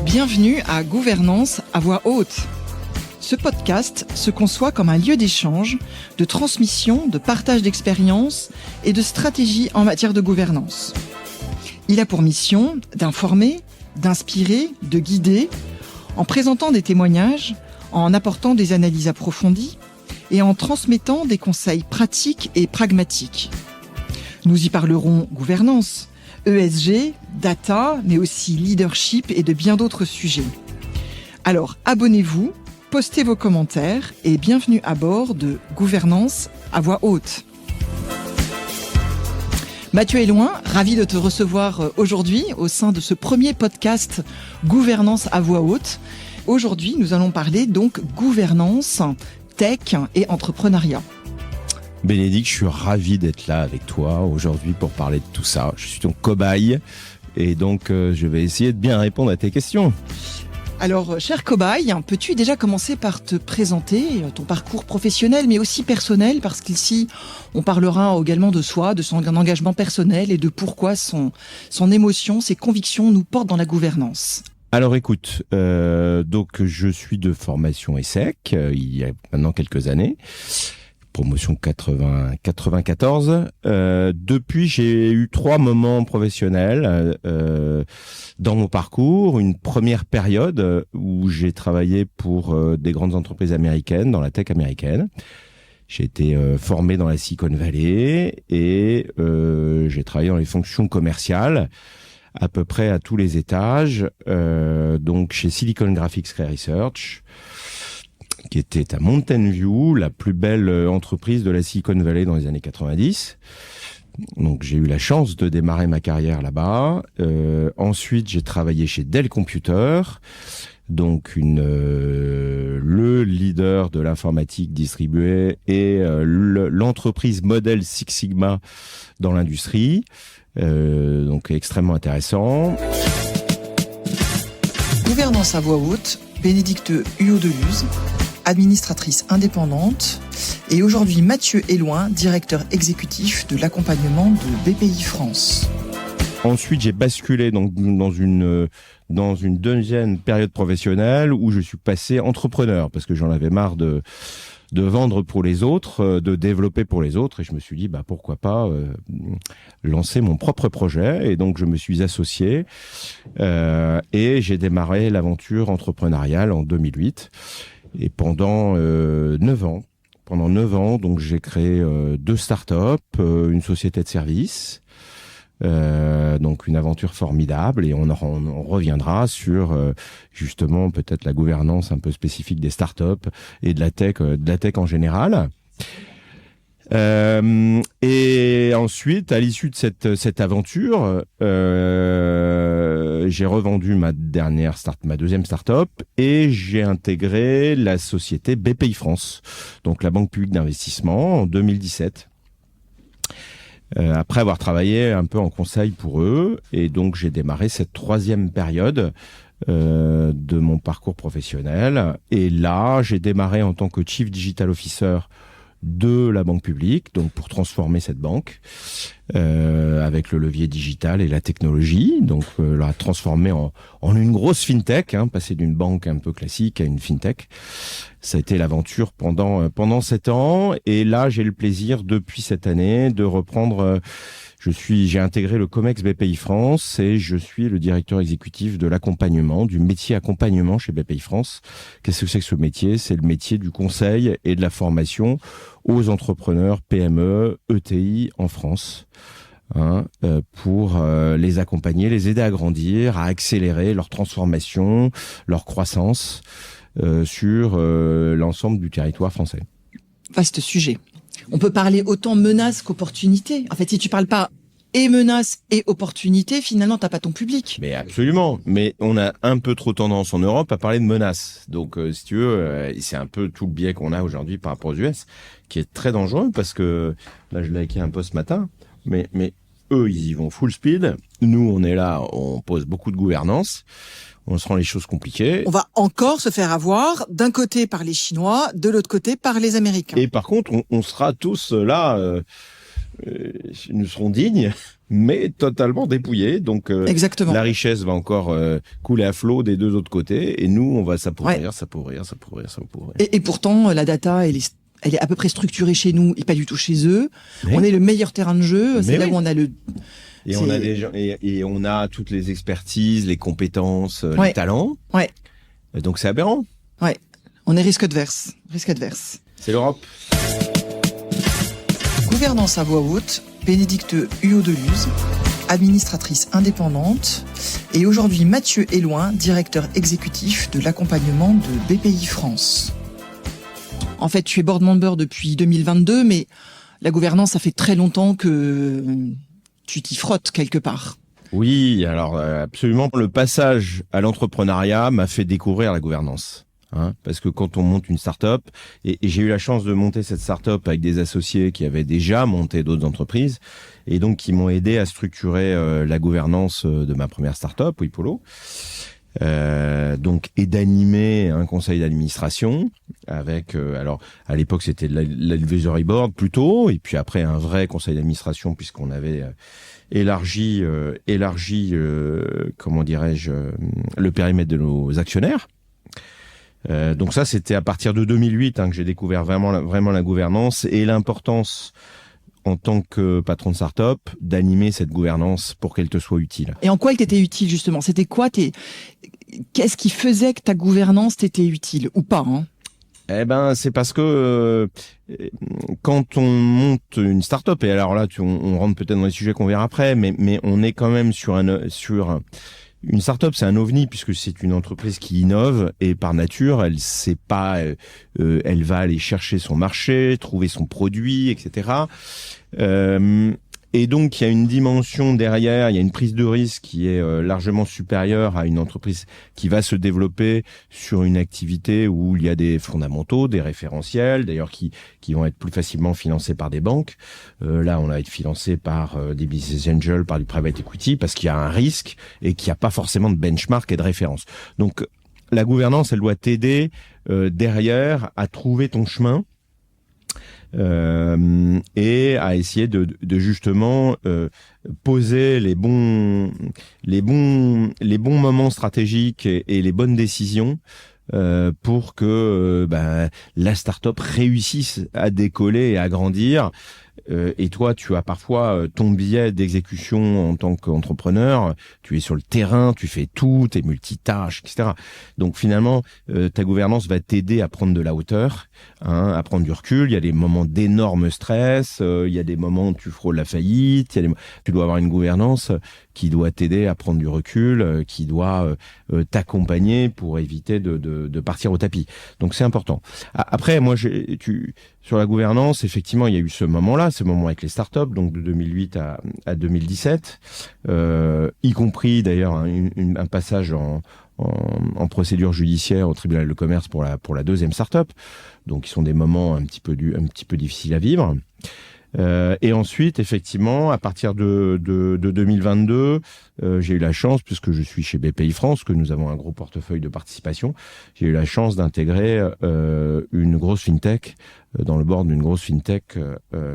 Bienvenue à Gouvernance à voix haute. Ce podcast se conçoit comme un lieu d'échange, de transmission, de partage d'expériences et de stratégies en matière de gouvernance. Il a pour mission d'informer, d'inspirer, de guider, en présentant des témoignages, en apportant des analyses approfondies et en transmettant des conseils pratiques et pragmatiques. Nous y parlerons gouvernance, ESG, data, mais aussi leadership et de bien d'autres sujets. Alors abonnez-vous, postez vos commentaires et bienvenue à bord de Gouvernance à voix haute. Mathieu Hélouin, ravi de te recevoir aujourd'hui au sein de ce premier podcast Gouvernance à voix haute. Aujourd'hui, nous allons parler donc gouvernance, tech et entrepreneuriat. Bénédicte, je suis ravi d'être là avec toi aujourd'hui pour parler de tout ça. Je suis ton cobaye et donc je vais essayer de bien répondre à tes questions. Alors, cher cobaye, peux-tu déjà commencer par te présenter, ton parcours professionnel mais aussi personnel, parce qu'ici, on parlera également de soi, de son engagement personnel et de pourquoi son émotion, ses convictions nous portent dans la gouvernance. Alors écoute, donc je suis de formation ESSEC, il y a maintenant quelques années. Promotion 94. Depuis, j'ai eu 3 moments professionnels dans mon parcours. Une première période où j'ai travaillé pour des grandes entreprises américaines, dans la tech américaine. J'ai été formé dans la Silicon Valley et j'ai travaillé dans les fonctions commerciales à peu près à tous les étages. Donc chez Silicon Graphics Research, qui était à Mountain View, la plus belle entreprise de la Silicon Valley dans les années 90. Donc j'ai eu la chance de démarrer ma carrière là-bas. Ensuite, j'ai travaillé chez Dell Computer, donc le leader de l'informatique distribuée et l'entreprise modèle Six Sigma dans l'industrie. Donc extrêmement intéressant. Gouvernance à voix haute, Bénédicte Huot-Deluz, administratrice indépendante, et aujourd'hui Mathieu Hélouin, directeur exécutif de l'accompagnement de BPI France. Ensuite, j'ai basculé donc dans une deuxième période professionnelle où je suis passé entrepreneur parce que j'en avais marre de vendre pour les autres, de développer pour les autres, et je me suis dit pourquoi pas lancer mon propre projet, et donc je me suis associé et j'ai démarré l'aventure entrepreneuriale en 2008. Et pendant 9 ans, donc j'ai créé 2 startups, une société de services, donc une aventure formidable, et on reviendra sur justement peut-être la gouvernance un peu spécifique des startups et de la tech en général. Et ensuite, à l'issue de cette aventure, j'ai revendu ma deuxième start-up et j'ai intégré la société BPI France, donc la banque publique d'investissement, en 2017. Après avoir travaillé un peu en conseil pour eux, et donc j'ai démarré cette 3e période de mon parcours professionnel. Et là, j'ai démarré en tant que Chief Digital Officer de la banque publique, donc pour transformer cette banque avec le levier digital et la technologie, donc la transformer en une grosse fintech, passer d'une banque un peu classique à une fintech. Ça a été l'aventure pendant 7 ans, et là j'ai le plaisir depuis cette année de reprendre. J'ai intégré le COMEX BPI France et je suis le directeur exécutif de l'accompagnement, du métier accompagnement chez BPI France. Qu'est-ce que c'est que ce métier ? C'est le métier du conseil et de la formation aux entrepreneurs PME, ETI en France, pour les accompagner, les aider à grandir, à accélérer leur transformation, leur croissance sur l'ensemble du territoire français. Vaste sujet. On peut parler autant menaces qu'opportunités. En fait, si tu parles pas et menaces et opportunités, finalement, t'as pas ton public. Mais absolument. Mais on a un peu trop tendance en Europe à parler de menaces. Donc, si tu veux, c'est un peu tout le biais qu'on a aujourd'hui par rapport aux US, qui est très dangereux parce que, là, je l'ai écrit un peu ce matin, mais eux, ils y vont full speed. Nous, on est là, on pose beaucoup de gouvernance. On se rend les choses compliquées. On va encore se faire avoir, d'un côté par les Chinois, de l'autre côté par les Américains. Et par contre, on sera tous là nous serons dignes, mais totalement dépouillés. Donc, exactement. La richesse va encore couler à flot des deux autres côtés, et nous, on va s'appauvrir. Et pourtant, la data, elle est à peu près structurée chez nous et pas du tout chez eux. Mais on est le meilleur terrain de jeu. C'est là où on a le... Et on a des gens, et on a toutes les expertises, les compétences, les talents. Ouais. Et donc c'est aberrant. Ouais. On est risque adverse. C'est l'Europe. Gouvernance à voix haute, Bénédicte Huot-Deluz, administratrice indépendante, et aujourd'hui Mathieu Éloin, directeur exécutif de l'accompagnement de BPI France. En fait, tu es board member depuis 2022, mais la gouvernance, ça fait très longtemps que tu t'y frottes quelque part. Oui, alors absolument. Le passage à l'entrepreneuriat m'a fait découvrir la gouvernance. Parce que quand on monte une start-up, et j'ai eu la chance de monter cette start-up avec des associés qui avaient déjà monté d'autres entreprises, et donc qui m'ont aidé à structurer la gouvernance de ma première start-up, Wipolo. Et d'animer un conseil d'administration avec alors à l'époque c'était l'advisory board plutôt, et puis après un vrai conseil d'administration puisqu'on avait élargi comment dirais-je le périmètre de nos actionnaires. Donc ça c'était à partir de 2008 que j'ai découvert vraiment la gouvernance et l'importance en tant que patron de start-up, d'animer cette gouvernance pour qu'elle te soit utile. Et en quoi elle t'était utile, justement? C'était quoi qu'est-ce qui faisait que ta gouvernance t'était utile, ou pas, c'est parce que quand on monte une start-up, et alors là, on rentre peut-être dans les sujets qu'on verra après, mais on est quand même sur une start-up, c'est un ovni puisque c'est une entreprise qui innove et par nature, elle sait pas, elle va aller chercher son marché, trouver son produit, etc. Et donc il y a une dimension derrière, il y a une prise de risque qui est largement supérieure à une entreprise qui va se développer sur une activité où il y a des fondamentaux, des référentiels, d'ailleurs qui vont être plus facilement financés par des banques. Là, on va être financé par des business angels, par du private equity, parce qu'il y a un risque et qu'il n'y a pas forcément de benchmark et de référence. Donc la gouvernance, elle doit t'aider derrière à trouver ton chemin. Et à essayer de justement poser les bons moments stratégiques et les bonnes décisions pour que la start-up réussisse à décoller et à grandir. Et toi, tu as parfois ton biais d'exécution en tant qu'entrepreneur. Tu es sur le terrain, tu fais tout, t'es multitâche, etc. Donc finalement, ta gouvernance va t'aider à prendre de la hauteur, à prendre du recul. Il y a des moments d'énorme stress, il y a des moments où tu frôles la faillite. Tu dois avoir une gouvernance qui doit t'aider à prendre du recul, qui doit t'accompagner pour éviter de partir au tapis. Donc c'est important. Après, moi, sur la gouvernance, effectivement, il y a eu ce moment avec les startups, donc de 2008 à 2017, y compris d'ailleurs un passage en procédure judiciaire au tribunal de commerce pour la deuxième startup. Donc, ils sont des moments un petit peu difficiles à vivre. Et ensuite, effectivement, à partir de 2022, j'ai eu la chance, puisque je suis chez BPI France, que nous avons un gros portefeuille de participation, j'ai eu la chance d'intégrer une grosse fintech, dans le board d'une grosse fintech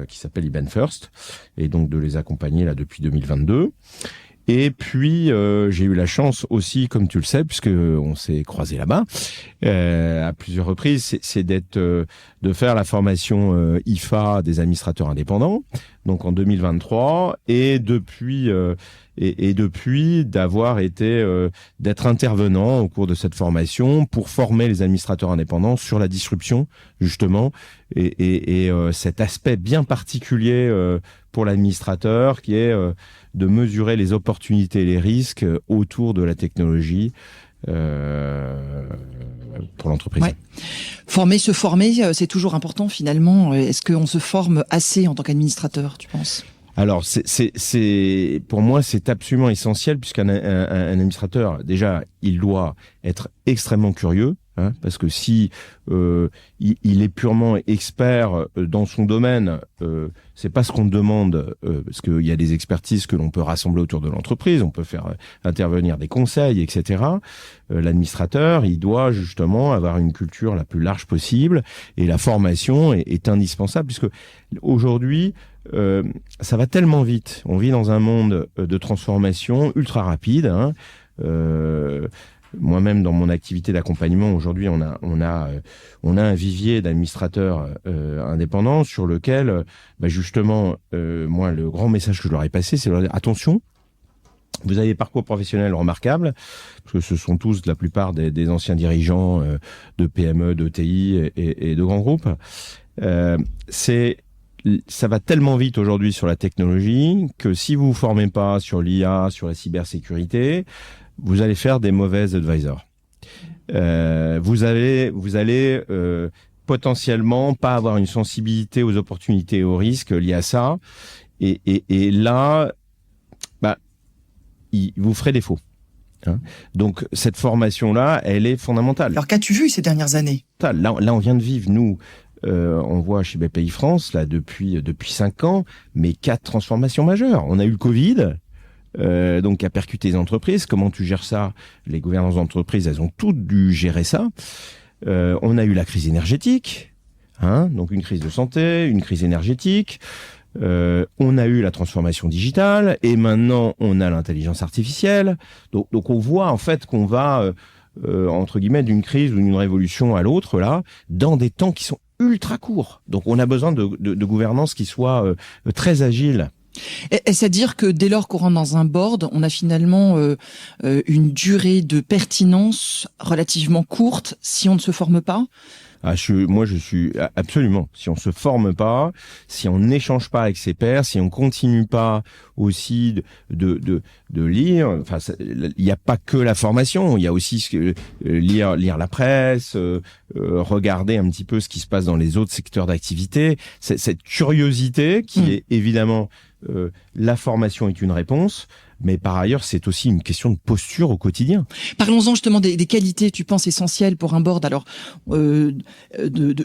qui s'appelle IBAN First, et donc de les accompagner là depuis 2022. Et puis j'ai eu la chance aussi, comme tu le sais, puisque on s'est croisés là-bas à plusieurs reprises, c'est de faire la formation IFA des administrateurs indépendants, donc en 2023, et depuis d'avoir été d'être intervenant au cours de cette formation pour former les administrateurs indépendants sur la disruption justement et cet aspect bien particulier pour l'administrateur qui est de mesurer les opportunités et les risques autour de la technologie pour l'entreprise. Ouais. Se former, c'est toujours important finalement. Est-ce qu'on se forme assez en tant qu'administrateur, tu penses ? Alors, pour moi, c'est absolument essentiel puisqu'un administrateur, déjà, il doit être extrêmement curieux, parce que si il est purement expert dans son domaine, c'est pas ce qu'on demande, parce qu'il y a des expertises que l'on peut rassembler autour de l'entreprise, on peut faire intervenir des conseils, etc. L'administrateur, il doit justement avoir une culture la plus large possible, et la formation est indispensable, puisque aujourd'hui, ça va tellement vite. On vit dans un monde de transformation ultra rapide. Moi-même, dans mon activité d'accompagnement, aujourd'hui, on a un vivier d'administrateurs indépendants sur lequel, justement, moi, le grand message que je leur ai passé, c'est de leur dire attention. Vous avez des parcours professionnels remarquables, parce que ce sont tous, la plupart des anciens dirigeants de PME, d'ETI et de grands groupes. Ça va tellement vite aujourd'hui sur la technologie que si vous vous formez pas sur l'IA, sur la cybersécurité, vous allez faire des mauvais advisors. Vous allez potentiellement pas avoir une sensibilité aux opportunités et aux risques liés à ça. Et là, vous ferez défaut. Donc cette formation-là, elle est fondamentale. Alors qu'as-tu vu ces dernières années ? Là, on vient de vivre, nous, on voit chez BPI-France, là, depuis 5 ans, mais 4 transformations majeures. On a eu le Covid, donc qui a percuté les entreprises. Comment tu gères ça ? Les gouvernances d'entreprises, elles ont toutes dû gérer ça. On a eu la crise énergétique, donc une crise de santé, une crise énergétique. On a eu la transformation digitale et maintenant on a l'intelligence artificielle. Donc on voit en fait qu'on va entre guillemets d'une crise ou d'une révolution à l'autre là dans des temps qui sont ultra courts. Donc on a besoin de gouvernance qui soit très agile. Est-ce à dire que dès lors qu'on rentre dans un board, on a finalement une durée de pertinence relativement courte si on ne se forme pas ? Moi, je suis absolument. Si on se forme pas, si on n'échange pas avec ses pairs, si on continue pas aussi de lire. Enfin, il n'y a pas que la formation. Il y a aussi lire la presse, regarder un petit peu ce qui se passe dans les autres secteurs d'activité. Cette curiosité qui est évidemment la formation est une réponse. Mais par ailleurs, c'est aussi une question de posture au quotidien. Parlons-en justement des qualités, tu penses, essentielles pour un board. Alors,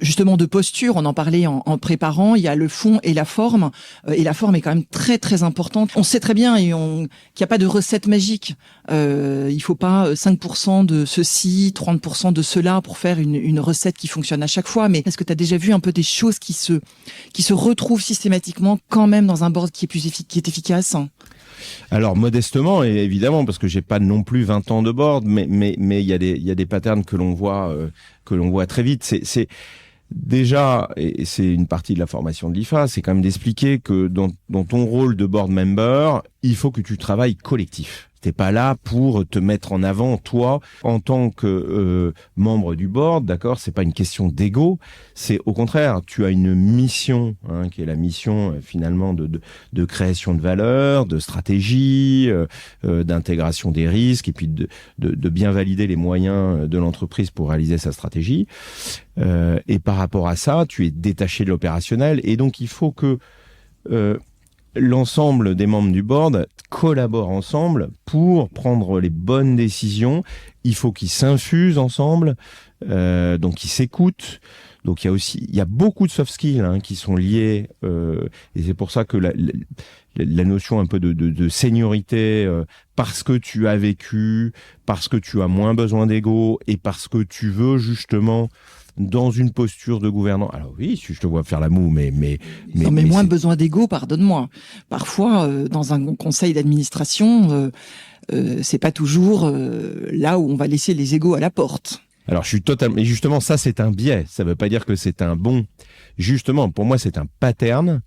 justement de posture, on en parlait en préparant, il y a le fond et la forme. Et la forme est quand même très, très importante. On sait très bien qu'il n'y a pas de recette magique. Il faut pas 5% de ceci, 30% de cela pour faire une recette qui fonctionne à chaque fois. Mais est-ce que tu as déjà vu un peu des choses qui se retrouvent systématiquement quand même dans un board qui est efficace ? Alors modestement, et évidemment, parce que j'ai pas non plus 20 ans de board, mais il y a des patterns que l'on voit très vite. C'est déjà, et c'est une partie de la formation de l'IFA, c'est quand même d'expliquer que dans ton rôle de board member, il faut que tu travailles collectif. T'es pas là pour te mettre en avant, toi, en tant que membre du board, d'accord ? C'est pas une question d'ego, c'est au contraire, tu as une mission, qui est la mission finalement de création de valeur, de stratégie, d'intégration des risques, et puis de bien valider les moyens de l'entreprise pour réaliser sa stratégie. Et par rapport à ça, tu es détaché de l'opérationnel, et donc il faut que l'ensemble des membres du board collaborent ensemble pour prendre les bonnes décisions. Il faut qu'ils s'infusent ensemble, donc ils s'écoutent. Donc il y a beaucoup de soft skills qui sont liés, et c'est pour ça que la notion un peu de seniorité, parce que tu as vécu, parce que tu as moins besoin d'ego et parce que tu veux justement dans une posture de gouvernant. Alors oui, je te vois faire la moue, mais moins besoin d'ego, pardonne-moi. Parfois, dans un conseil d'administration, c'est pas toujours là où on va laisser les égos à la porte. Alors je suis totalement. Mais justement, ça c'est un biais. Ça veut pas dire que c'est un bon. Justement, pour moi, c'est un pattern.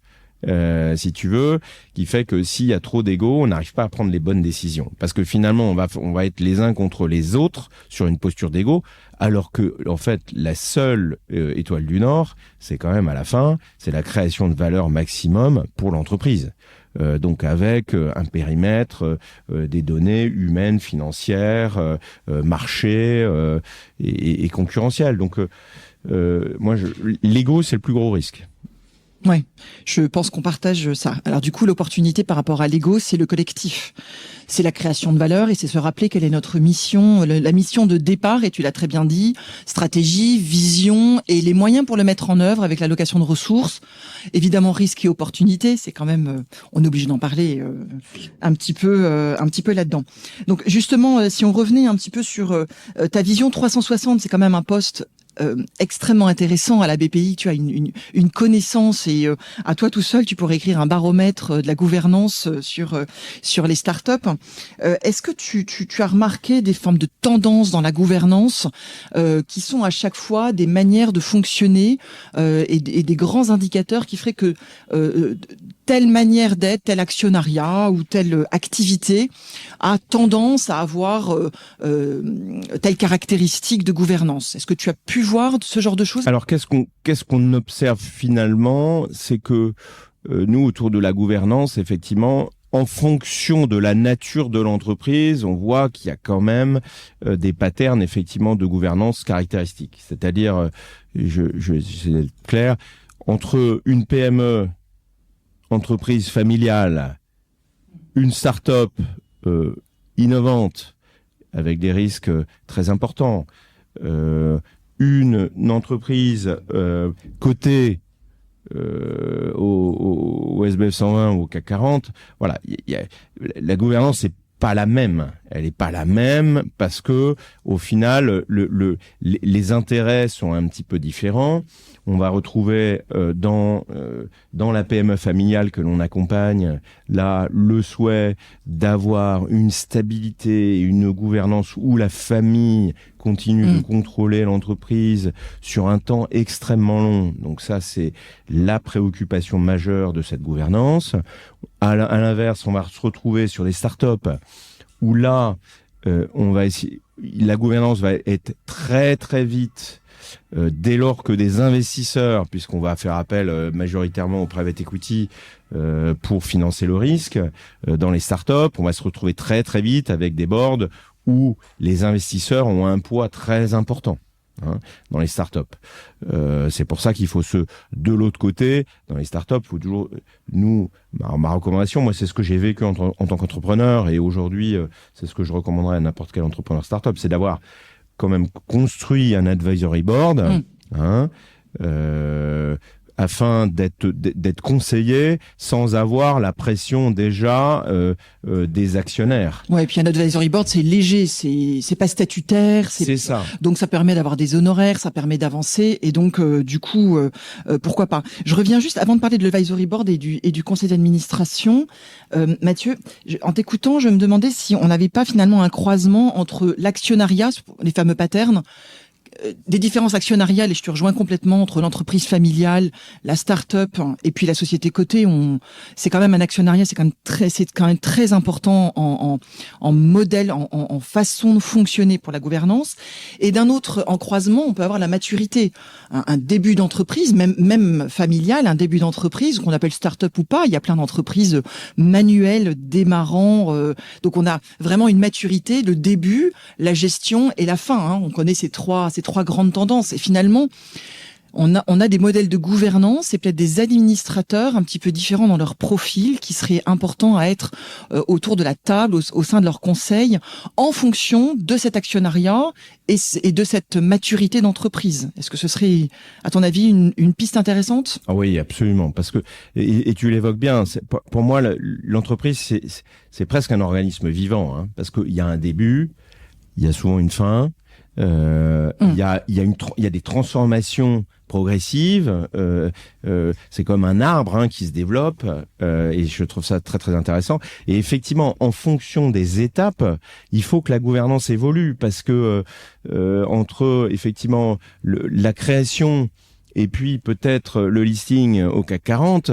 Si tu veux, qui fait que s'il y a trop d'ego, on n'arrive pas à prendre les bonnes décisions. Parce que finalement, on va être les uns contre les autres sur une posture d'ego, alors que, en fait, la seule étoile du Nord, c'est quand même à la fin, c'est la création de valeur maximum pour l'entreprise. Donc avec un périmètre, des données humaines, financières, marché et concurrentielles. Donc l'ego, c'est le plus gros risque. Ouais, je pense qu'on partage ça. Alors du coup, l'opportunité par rapport à l'ego, c'est le collectif. C'est la création de valeur et c'est se rappeler quelle est notre mission, la mission de départ, et tu l'as très bien dit, stratégie, vision et les moyens pour le mettre en œuvre avec l'allocation de ressources. Évidemment, risque et opportunité, c'est quand même, on est obligé d'en parler un petit peu là-dedans. Donc justement, si on revenait un petit peu sur ta vision 360, c'est quand même un poste extrêmement intéressant à la BPI. Tu as une connaissance et à toi tout seul, tu pourrais écrire un baromètre de la gouvernance sur les startups. Est-ce que tu as remarqué des formes de tendances dans la gouvernance qui sont à chaque fois des manières de fonctionner et des grands indicateurs qui feraient que telle manière d'être, tel actionnariat ou telle activité a tendance à avoir telle caractéristique de gouvernance? Est-ce que tu as pu voir ce genre de choses? Alors, qu'est-ce qu'on observe finalement? C'est que nous, autour de la gouvernance, effectivement, en fonction de la nature de l'entreprise, on voit qu'il y a quand même des patterns, effectivement, de gouvernance caractéristiques. C'est-à-dire, je vais être clair, entre une PME, entreprise familiale, une start-up innovante, avec des risques très importants, une entreprise cotée au SBF 120 ou au CAC 40, voilà, la gouvernance n'est pas la même. Elle n'est pas la même parce que, au final, les intérêts sont un petit peu différents. On va retrouver dans la PME familiale que l'on accompagne, là, le souhait d'avoir une stabilité, une gouvernance où la famille continue de contrôler l'entreprise sur un temps extrêmement long. Donc ça, c'est la préoccupation majeure de cette gouvernance. À l'inverse, on va se retrouver sur des startups où là, la gouvernance va être très très vite, dès lors que des investisseurs, puisqu'on va faire appel majoritairement au private equity pour financer le risque, dans les startups, on va se retrouver très très vite avec des boards où les investisseurs ont un poids très important. Dans les startups. C'est pour ça qu'il faut de l'autre côté, dans les startups, il faut toujours, ma recommandation, moi, c'est ce que j'ai vécu en tant qu'entrepreneur, et aujourd'hui, c'est ce que je recommanderais à n'importe quel entrepreneur startup, c'est d'avoir quand même construit un advisory board, afin d'être conseillé sans avoir la pression déjà des actionnaires. Ouais, et puis un advisory board, c'est léger, c'est pas statutaire, c'est ça. Donc ça permet d'avoir des honoraires, ça permet d'avancer, et donc du coup, pourquoi pas. Je reviens juste avant de parler de l'advisory board et du conseil d'administration, Mathieu, en t'écoutant, je me demandais si on n'avait pas finalement un croisement entre l'actionnariat, les fameux patterns, des différences actionnariales, et je te rejoins complètement, entre l'entreprise familiale, la start-up et puis la société cotée. C'est quand même un actionnariat, c'est quand même très important en modèle, en façon de fonctionner pour la gouvernance. Et d'un autre, en croisement, on peut avoir la maturité, un début d'entreprise, même familial, un début d'entreprise qu'on appelle start-up ou pas. Il y a plein d'entreprises manuelles démarrant. Donc on a vraiment une maturité, le début, la gestion et la fin. On connaît ces trois grandes tendances. Et finalement, on a des modèles de gouvernance et peut-être des administrateurs un petit peu différents dans leur profil qui seraient importants à être autour de la table, au sein de leur conseil, en fonction de cet actionnariat et de cette maturité d'entreprise. Est-ce que ce serait, à ton avis, une piste intéressante? Ah oui, absolument. Parce que, et tu l'évoques bien, pour moi, l'entreprise, c'est presque un organisme vivant, parce qu'il y a un début, il y a souvent une fin, il y a des transformations progressives, c'est comme un arbre qui se développe, et je trouve ça très très intéressant. Et effectivement, en fonction des étapes, il faut que la gouvernance évolue, parce que entre effectivement la création et puis peut-être le listing au CAC 40,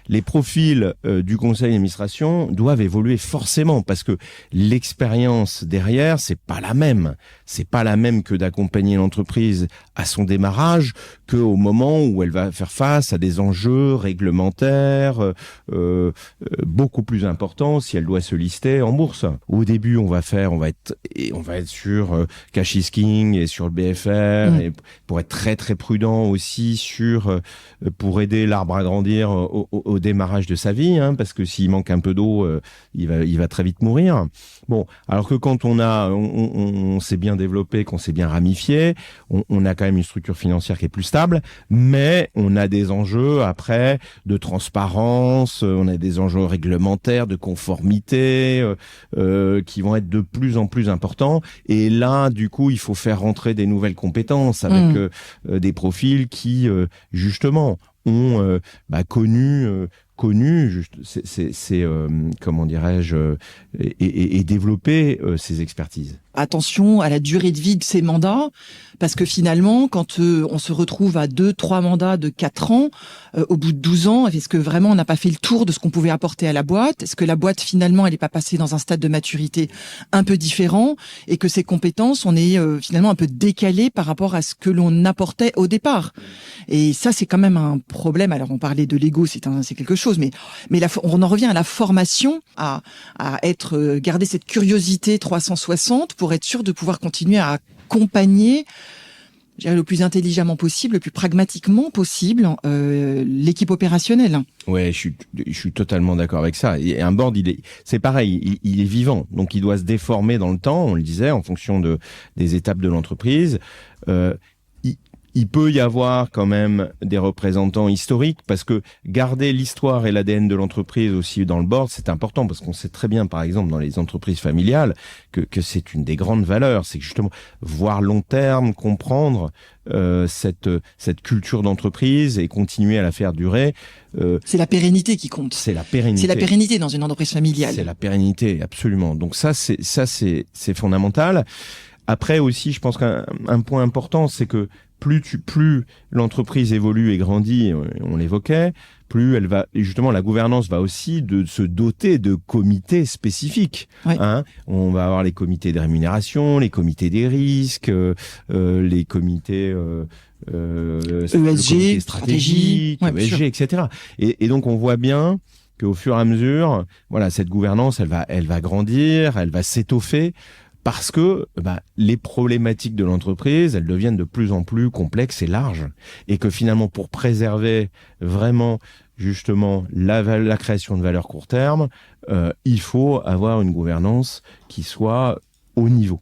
les profils du conseil d'administration doivent évoluer forcément, parce que l'expérience derrière, c'est pas la même. C'est pas la même que d'accompagner l'entreprise à son démarrage, qu'au moment où elle va faire face à des enjeux réglementaires beaucoup plus importants si elle doit se lister en bourse. Au début, on va être sur Cash is King et sur le BFR, et pour être très très prudent, important aussi pour aider l'arbre à grandir au démarrage de sa vie, hein, parce que s'il manque un peu d'eau, il va très vite mourir. Bon, alors que quand on s'est bien développé, qu'on s'est bien ramifié, on a quand même une structure financière qui est plus stable, mais on a des enjeux après de transparence, on a des enjeux réglementaires, de conformité, qui vont être de plus en plus importants. Et là, du coup, il faut faire rentrer des nouvelles compétences avec des profils qui, justement, ont connu comment dirais-je, et développé ces expertises. Attention à la durée de vie de ces mandats, parce que finalement, quand on se retrouve à 2-3 mandats de 4 ans, au bout de 12 ans, est-ce que vraiment on n'a pas fait le tour de ce qu'on pouvait apporter à la boîte ? Est-ce que la boîte, finalement, elle n'est pas passée dans un stade de maturité un peu différent et que ses compétences, on est finalement un peu décalé par rapport à ce que l'on apportait au départ ? Et ça, c'est quand même un problème. Alors, on parlait de l'ego, c'est quelque chose, mais on en revient à la formation, à garder cette curiosité 360 pour être sûr de pouvoir continuer à accompagner, je dirais, le plus intelligemment possible, le plus pragmatiquement possible, l'équipe opérationnelle. Ouais, je suis totalement d'accord avec ça. Et un board, c'est pareil, il est vivant, donc il doit se déformer dans le temps. On le disait, en fonction des étapes de l'entreprise. Il peut y avoir quand même des représentants historiques, parce que garder l'histoire et l'ADN de l'entreprise aussi dans le board, c'est important, parce qu'on sait très bien, par exemple, dans les entreprises familiales, que c'est une des grandes valeurs. C'est justement voir long terme, comprendre cette culture d'entreprise et continuer à la faire durer. C'est la pérennité qui compte. C'est la pérennité. C'est la pérennité dans une entreprise familiale. C'est la pérennité, absolument. Donc ça, c'est fondamental. Après aussi, je pense qu'un point important, c'est que plus l'entreprise évolue et grandit, on l'évoquait, plus elle va, et justement la gouvernance va aussi se doter de comités spécifiques. Oui. Hein, on va avoir les comités de rémunération, les comités des risques, les comités ESG, stratégie, ESG, etc. Et donc on voit bien qu'au fur et à mesure, voilà, cette gouvernance, elle va grandir, elle va s'étoffer. Parce que les problématiques de l'entreprise, elles deviennent de plus en plus complexes et larges. Et que finalement, pour préserver vraiment, justement, la création de valeur court terme, il faut avoir une gouvernance qui soit haut niveau.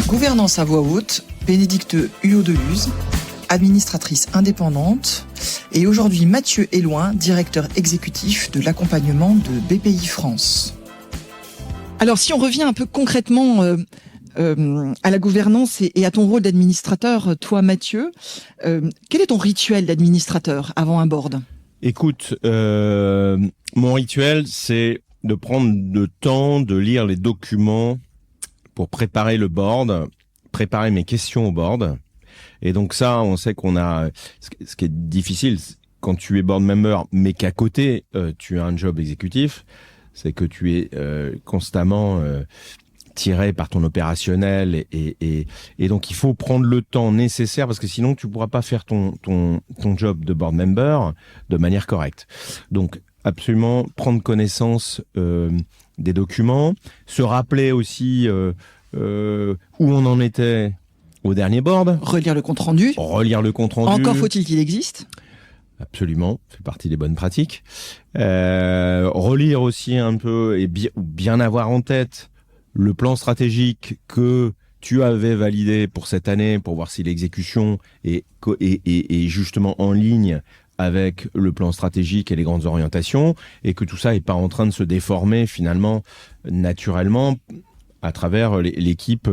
Gouvernance à voix haute, Bénédicte Huot-Deluz, administratrice indépendante, et aujourd'hui Mathieu Éloin, directeur exécutif de l'accompagnement de BPI France. Alors, si on revient un peu concrètement à la gouvernance et à ton rôle d'administrateur, toi, Mathieu, quel est ton rituel d'administrateur avant un board ? Écoute, mon rituel, c'est de prendre le temps de lire les documents pour préparer le board, préparer mes questions au board. Et donc ça, on sait qu'on a... Ce qui est difficile, quand tu es board member, mais qu'à côté, tu as un job exécutif, c'est que tu es constamment tiré par ton opérationnel et donc il faut prendre le temps nécessaire, parce que sinon tu pourras pas faire ton job de board member de manière correcte. Donc absolument prendre connaissance des documents, se rappeler aussi où on en était au dernier board. Relire le compte-rendu. Encore faut-il qu'il existe. Absolument, fait partie des bonnes pratiques. Relire aussi un peu et bien avoir en tête le plan stratégique que tu avais validé pour cette année, pour voir si l'exécution est justement en ligne avec le plan stratégique et les grandes orientations, et que tout ça est pas en train de se déformer finalement naturellement à travers l'équipe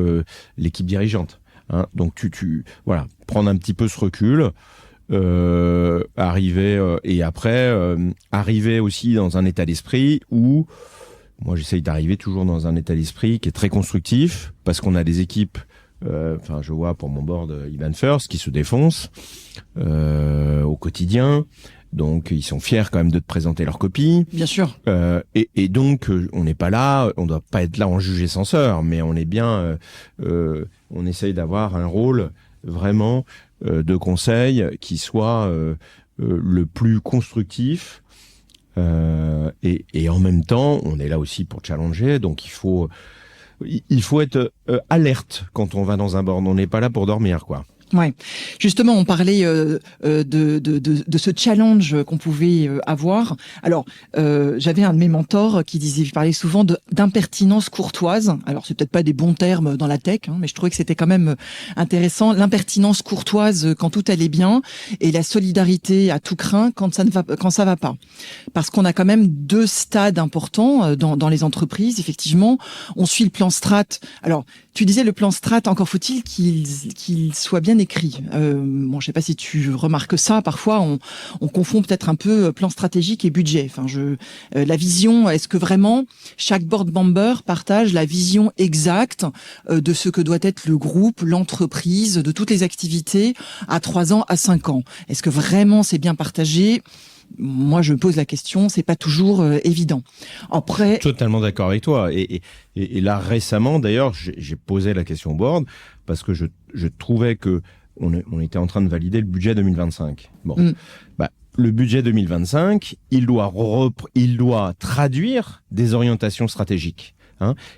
dirigeante. Hein. Donc voilà, prendre un petit peu ce recul. Arriver aussi dans un état d'esprit où moi j'essaye d'arriver toujours dans un état d'esprit qui est très constructif, parce qu'on a des équipes, je vois pour mon board Ivan First qui se défoncent au quotidien, donc ils sont fiers quand même de te présenter leur copie. Bien sûr. Et donc on n'est pas là, on doit pas être là en juge et censeur, mais on est bien, on essaye d'avoir un rôle vraiment de conseil qui soit le plus constructif, et en même temps on est là aussi pour challenger, donc il faut être alerte quand on va dans un board, on n'est pas là pour dormir, quoi. Ouais. Justement, on parlait de ce challenge qu'on pouvait avoir. Alors, j'avais un de mes mentors qui parlait souvent d'impertinence courtoise. Alors, c'est peut-être pas des bons termes dans la tech, mais je trouvais que c'était quand même intéressant. L'impertinence courtoise quand tout allait bien et la solidarité à tout crin quand ça va pas. Parce qu'on a quand même deux stades importants dans les entreprises. Effectivement, on suit le plan strat. Alors, tu disais le plan strat, encore faut-il qu'il soit bien écrit. Je sais pas si tu remarques ça. Parfois, on confond peut-être un peu plan stratégique et budget. Enfin, la vision. Est-ce que vraiment chaque board member partage la vision exacte de ce que doit être le groupe, l'entreprise, de toutes les activités à 3 ans, à 5 ans? Est-ce que vraiment c'est bien partagé? Moi, je me pose la question, c'est pas toujours évident. Après, totalement d'accord avec toi. Et là, récemment, d'ailleurs, j'ai posé la question au board parce que je trouvais que on était en train de valider le budget 2025. Bon, le budget 2025, il doit traduire des orientations stratégiques.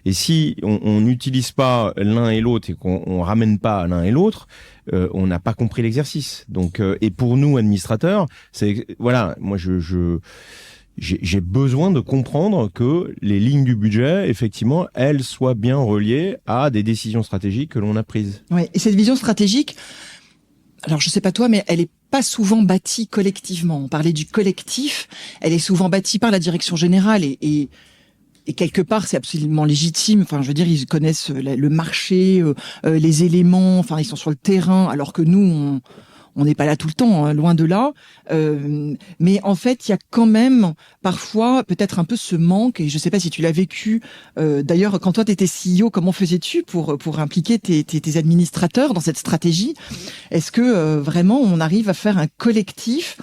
Et si on n'utilise pas l'un et l'autre et qu'on ramène pas l'un et l'autre, on n'a pas compris l'exercice. Donc, et pour nous administrateurs, moi j'ai besoin de comprendre que les lignes du budget, effectivement, elles soient bien reliées à des décisions stratégiques que l'on a prises. Ouais. Et cette vision stratégique, alors je sais pas toi, mais elle est pas souvent bâtie collectivement. On parlait du collectif, elle est souvent bâtie par la direction générale et quelque part, c'est absolument légitime. Enfin, je veux dire, ils connaissent le marché, les éléments. Enfin, ils sont sur le terrain, alors que nous, on n'est pas là tout le temps, loin de là. Mais en fait, il y a quand même parfois peut-être un peu ce manque. Et je sais pas si tu l'as vécu. D'ailleurs, quand toi, tu étais CEO, comment faisais-tu pour impliquer tes administrateurs dans cette stratégie? Est-ce que vraiment, on arrive à faire un collectif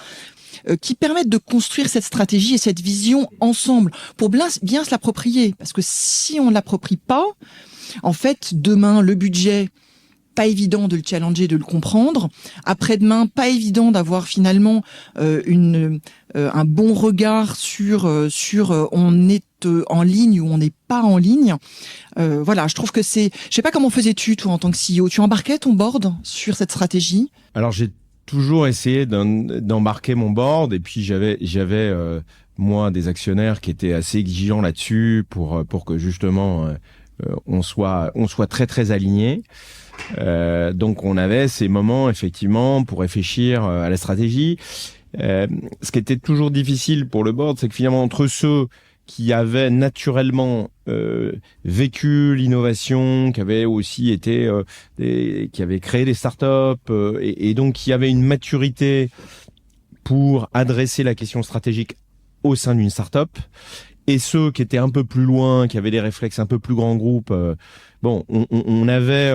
qui permettent de construire cette stratégie et cette vision ensemble pour bien se l'approprier? Parce que si on ne l'approprie pas, en fait, demain, le budget, pas évident de le challenger, de le comprendre. Après-demain, pas évident d'avoir finalement un bon regard sur on est en ligne ou on n'est pas en ligne. Je trouve que je sais pas comment faisais-tu, toi, en tant que CEO. Tu embarquais ton board sur cette stratégie? Alors, j'ai toujours essayé d'embarquer mon board, et puis j'avais moi des actionnaires qui étaient assez exigeants là-dessus pour que justement on soit très très alignés. Donc on avait ces moments effectivement pour réfléchir à la stratégie. Ce qui était toujours difficile pour le board, c'est que finalement entre ceux qui avaient naturellement vécu l'innovation, qui avaient aussi été qui avaient créé des startups et donc qui avaient une maturité pour adresser la question stratégique au sein d'une startup, et ceux qui étaient un peu plus loin, qui avaient des réflexes un peu plus grands groupes. On avait,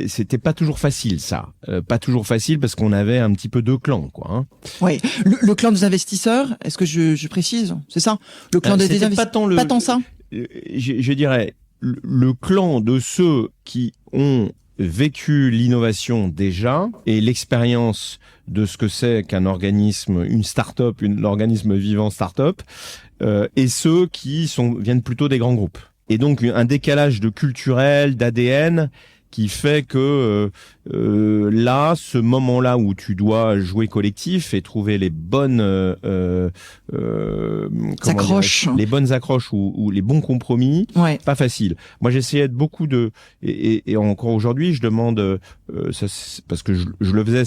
c'était pas toujours facile ça, pas toujours facile parce qu'on avait un petit peu deux clans, quoi. Oui, le clan des investisseurs. Est-ce que je précise, c'est ça, le clan des investisseurs? Pas tant ça. Je dirais le clan de ceux qui ont vécu l'innovation déjà et l'expérience de ce que c'est qu'un organisme, une start-up, l'organisme vivant start-up, et ceux qui viennent plutôt des grands groupes. Et donc un décalage de culturel, d'ADN qui fait que là, ce moment-là où tu dois jouer collectif et trouver les bonnes accroches, les bonnes accroches ou les bons compromis, pas facile. Moi, j'essayais de beaucoup et encore aujourd'hui, je demande parce que je le faisais,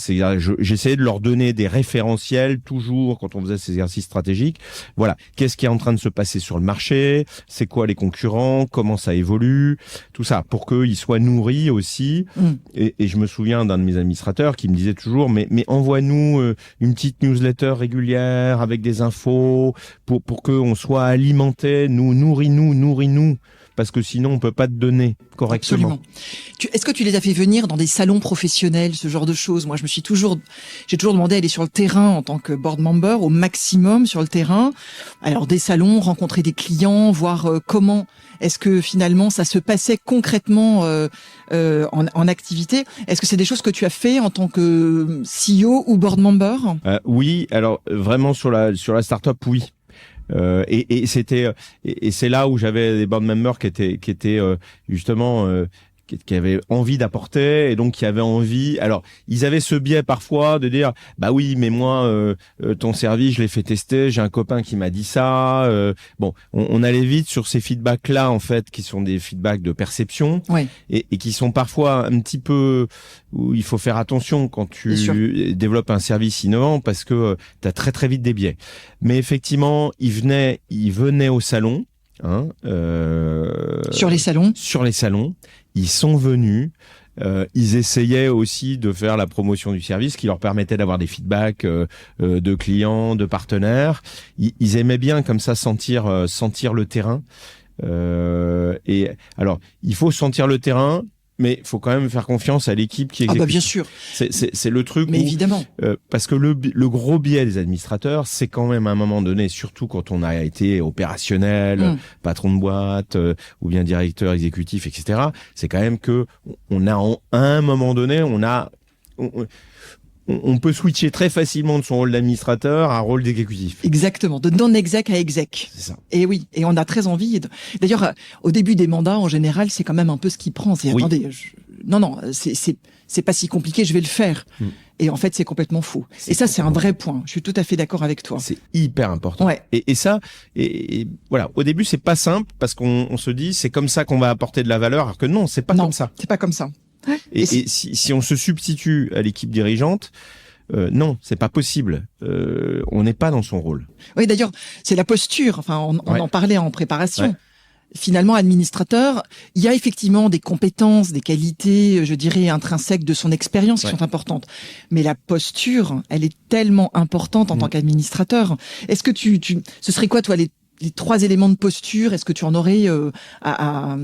j'essayais de leur donner des référentiels toujours quand on faisait ces exercices stratégiques. Voilà, qu'est-ce qui est en train de se passer sur le marché, c'est quoi les concurrents, comment ça évolue, tout ça, pour qu'ils soient nourris aussi. Et je me souviens d'un de mes administrateurs qui me disait toujours mais envoie-nous une petite newsletter régulière avec des infos pour que on soit alimenté, nourris-nous, parce que sinon on peut pas te donner correctement. Absolument. Est-ce que tu les as fait venir dans des salons professionnels, ce genre de choses? Moi, j'ai toujours demandé à aller sur le terrain en tant que board member, au maximum sur le terrain. Alors des salons, rencontrer des clients, voir comment est-ce que finalement ça se passait concrètement en activité. Est-ce que c'est des choses que tu as fait en tant que CEO ou board member? Oui, alors vraiment sur la startup, oui. Et c'est là où j'avais des board members qui étaient justement qui avaient envie d'apporter et donc qui avaient envie. Alors, ils avaient ce biais parfois de dire, bah oui, mais moi, ton service, je l'ai fait tester, j'ai un copain qui m'a dit ça. Bon, on allait vite sur ces feedbacks-là, en fait, qui sont des feedbacks de perception et qui sont parfois un petit peu où il faut faire attention quand tu développes un service innovant parce que tu as très très vite des biais. Mais effectivement, ils venaient au salon. Sur les salons, ils sont venus. Ils essayaient aussi de faire la promotion du service, qui leur permettait d'avoir des feedbacks de clients, de partenaires. Ils aimaient bien comme ça sentir le terrain. Et alors, il faut sentir le terrain. Mais il faut quand même faire confiance à l'équipe qui exécute. Ah bah bien sûr. C'est le truc. Mais évidemment. Parce que le gros biais des administrateurs, c'est quand même à un moment donné, surtout quand on a été opérationnel, patron de boîte ou bien directeur exécutif, etc. C'est quand même que à un moment donné, on peut switcher très facilement de son rôle d'administrateur à un rôle d'exécutif. Exactement, de non-exec à exec. C'est ça. Et oui, et on a très envie. D'ailleurs, au début des mandats, en général, c'est quand même un peu ce qui prend. C'est attendez, non, c'est pas si compliqué, je vais le faire. Et en fait, c'est complètement faux. Et ça, c'est un vrai point. Je suis tout à fait d'accord avec toi. C'est hyper important. Ouais. Et ça, et voilà. Au début, c'est pas simple parce qu'on se dit c'est comme ça qu'on va apporter de la valeur, alors que non, c'est pas comme ça. C'est pas comme ça. Et si on se substitue à l'équipe dirigeante, non, c'est pas possible. On n'est pas dans son rôle. Oui, d'ailleurs, c'est la posture. Enfin, on en parlait en préparation. Ouais. Finalement, administrateur, il y a effectivement des compétences, des qualités, je dirais, intrinsèques de son expérience qui sont importantes. Mais la posture, elle est tellement importante en tant qu'administrateur. Est-ce que ce serait quoi, toi, les 3 éléments de posture? Est-ce que tu en aurais à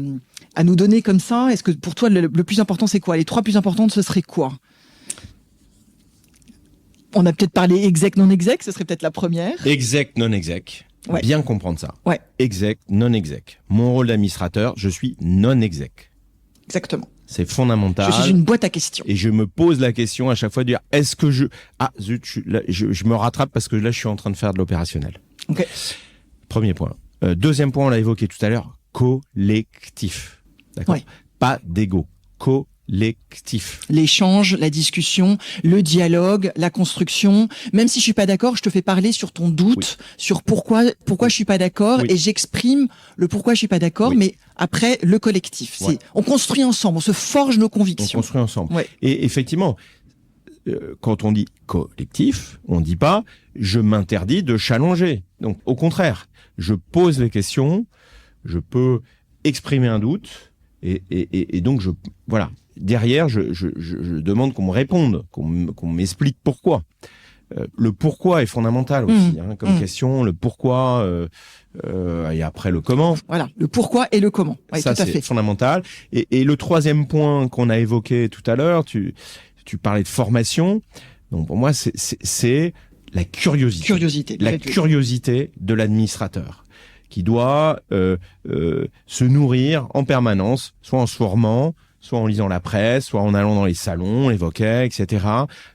nous donner comme ça? Est-ce que pour toi, le plus important, c'est quoi? Les 3 plus importantes, ce serait quoi? On a peut-être parlé exec, non-exec, ce serait peut-être la première. Exec, non-exec. Ouais. Bien comprendre ça. Ouais. Exec, non-exec. Mon rôle d'administrateur, je suis non-exec. Exactement. C'est fondamental. Je suis une boîte à questions. Et je me pose la question à chaque fois de dire, est-ce que zut, je me rattrape parce que là, je suis en train de faire de l'opérationnel. Ok. Premier point. Deuxième point, on l'a évoqué tout à l'heure, collectif. D'accord. Ouais. Pas d'ego. Collectif. L'échange, la discussion, le dialogue, la construction. Même si je suis pas d'accord, je te fais parler sur ton doute, sur pourquoi je suis pas d'accord, et j'exprime le pourquoi je suis pas d'accord, mais après le collectif. On construit ensemble, on se forge nos convictions. On construit ensemble. Ouais. Et effectivement, quand on dit collectif, on dit pas je m'interdis de challenger. Donc au contraire, je pose les questions, je peux exprimer un doute et donc voilà. Derrière, je demande qu'on me réponde, qu'on m'explique pourquoi. Le pourquoi est fondamental aussi, comme question. Le pourquoi et après le comment. Voilà, le pourquoi et le comment. Ouais, ça, tout à fait. C'est fondamental. Et le troisième point qu'on a évoqué tout à l'heure, tu parlais de formation. Donc pour moi, c'est la curiosité. La curiosité de l'administrateur qui doit se nourrir en permanence, soit en se formant, soit en lisant la presse, soit en allant dans les salons, les voquets, etc.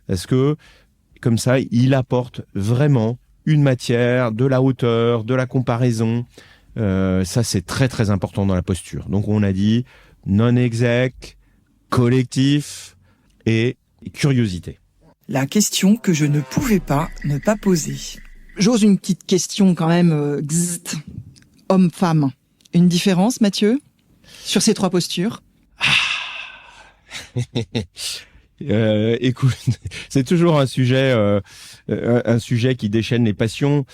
Parce que, comme ça, il apporte vraiment une matière, de la hauteur, de la comparaison. Ça, c'est très, très important dans la posture. Donc, on a dit non-exec, collectif et curiosité. La question que je ne pouvais pas ne pas poser. J'ose une petite question quand même. Homme-femme. Une différence, Mathieu, sur ces 3 postures? Écoute, c'est toujours un sujet qui déchaîne les passions.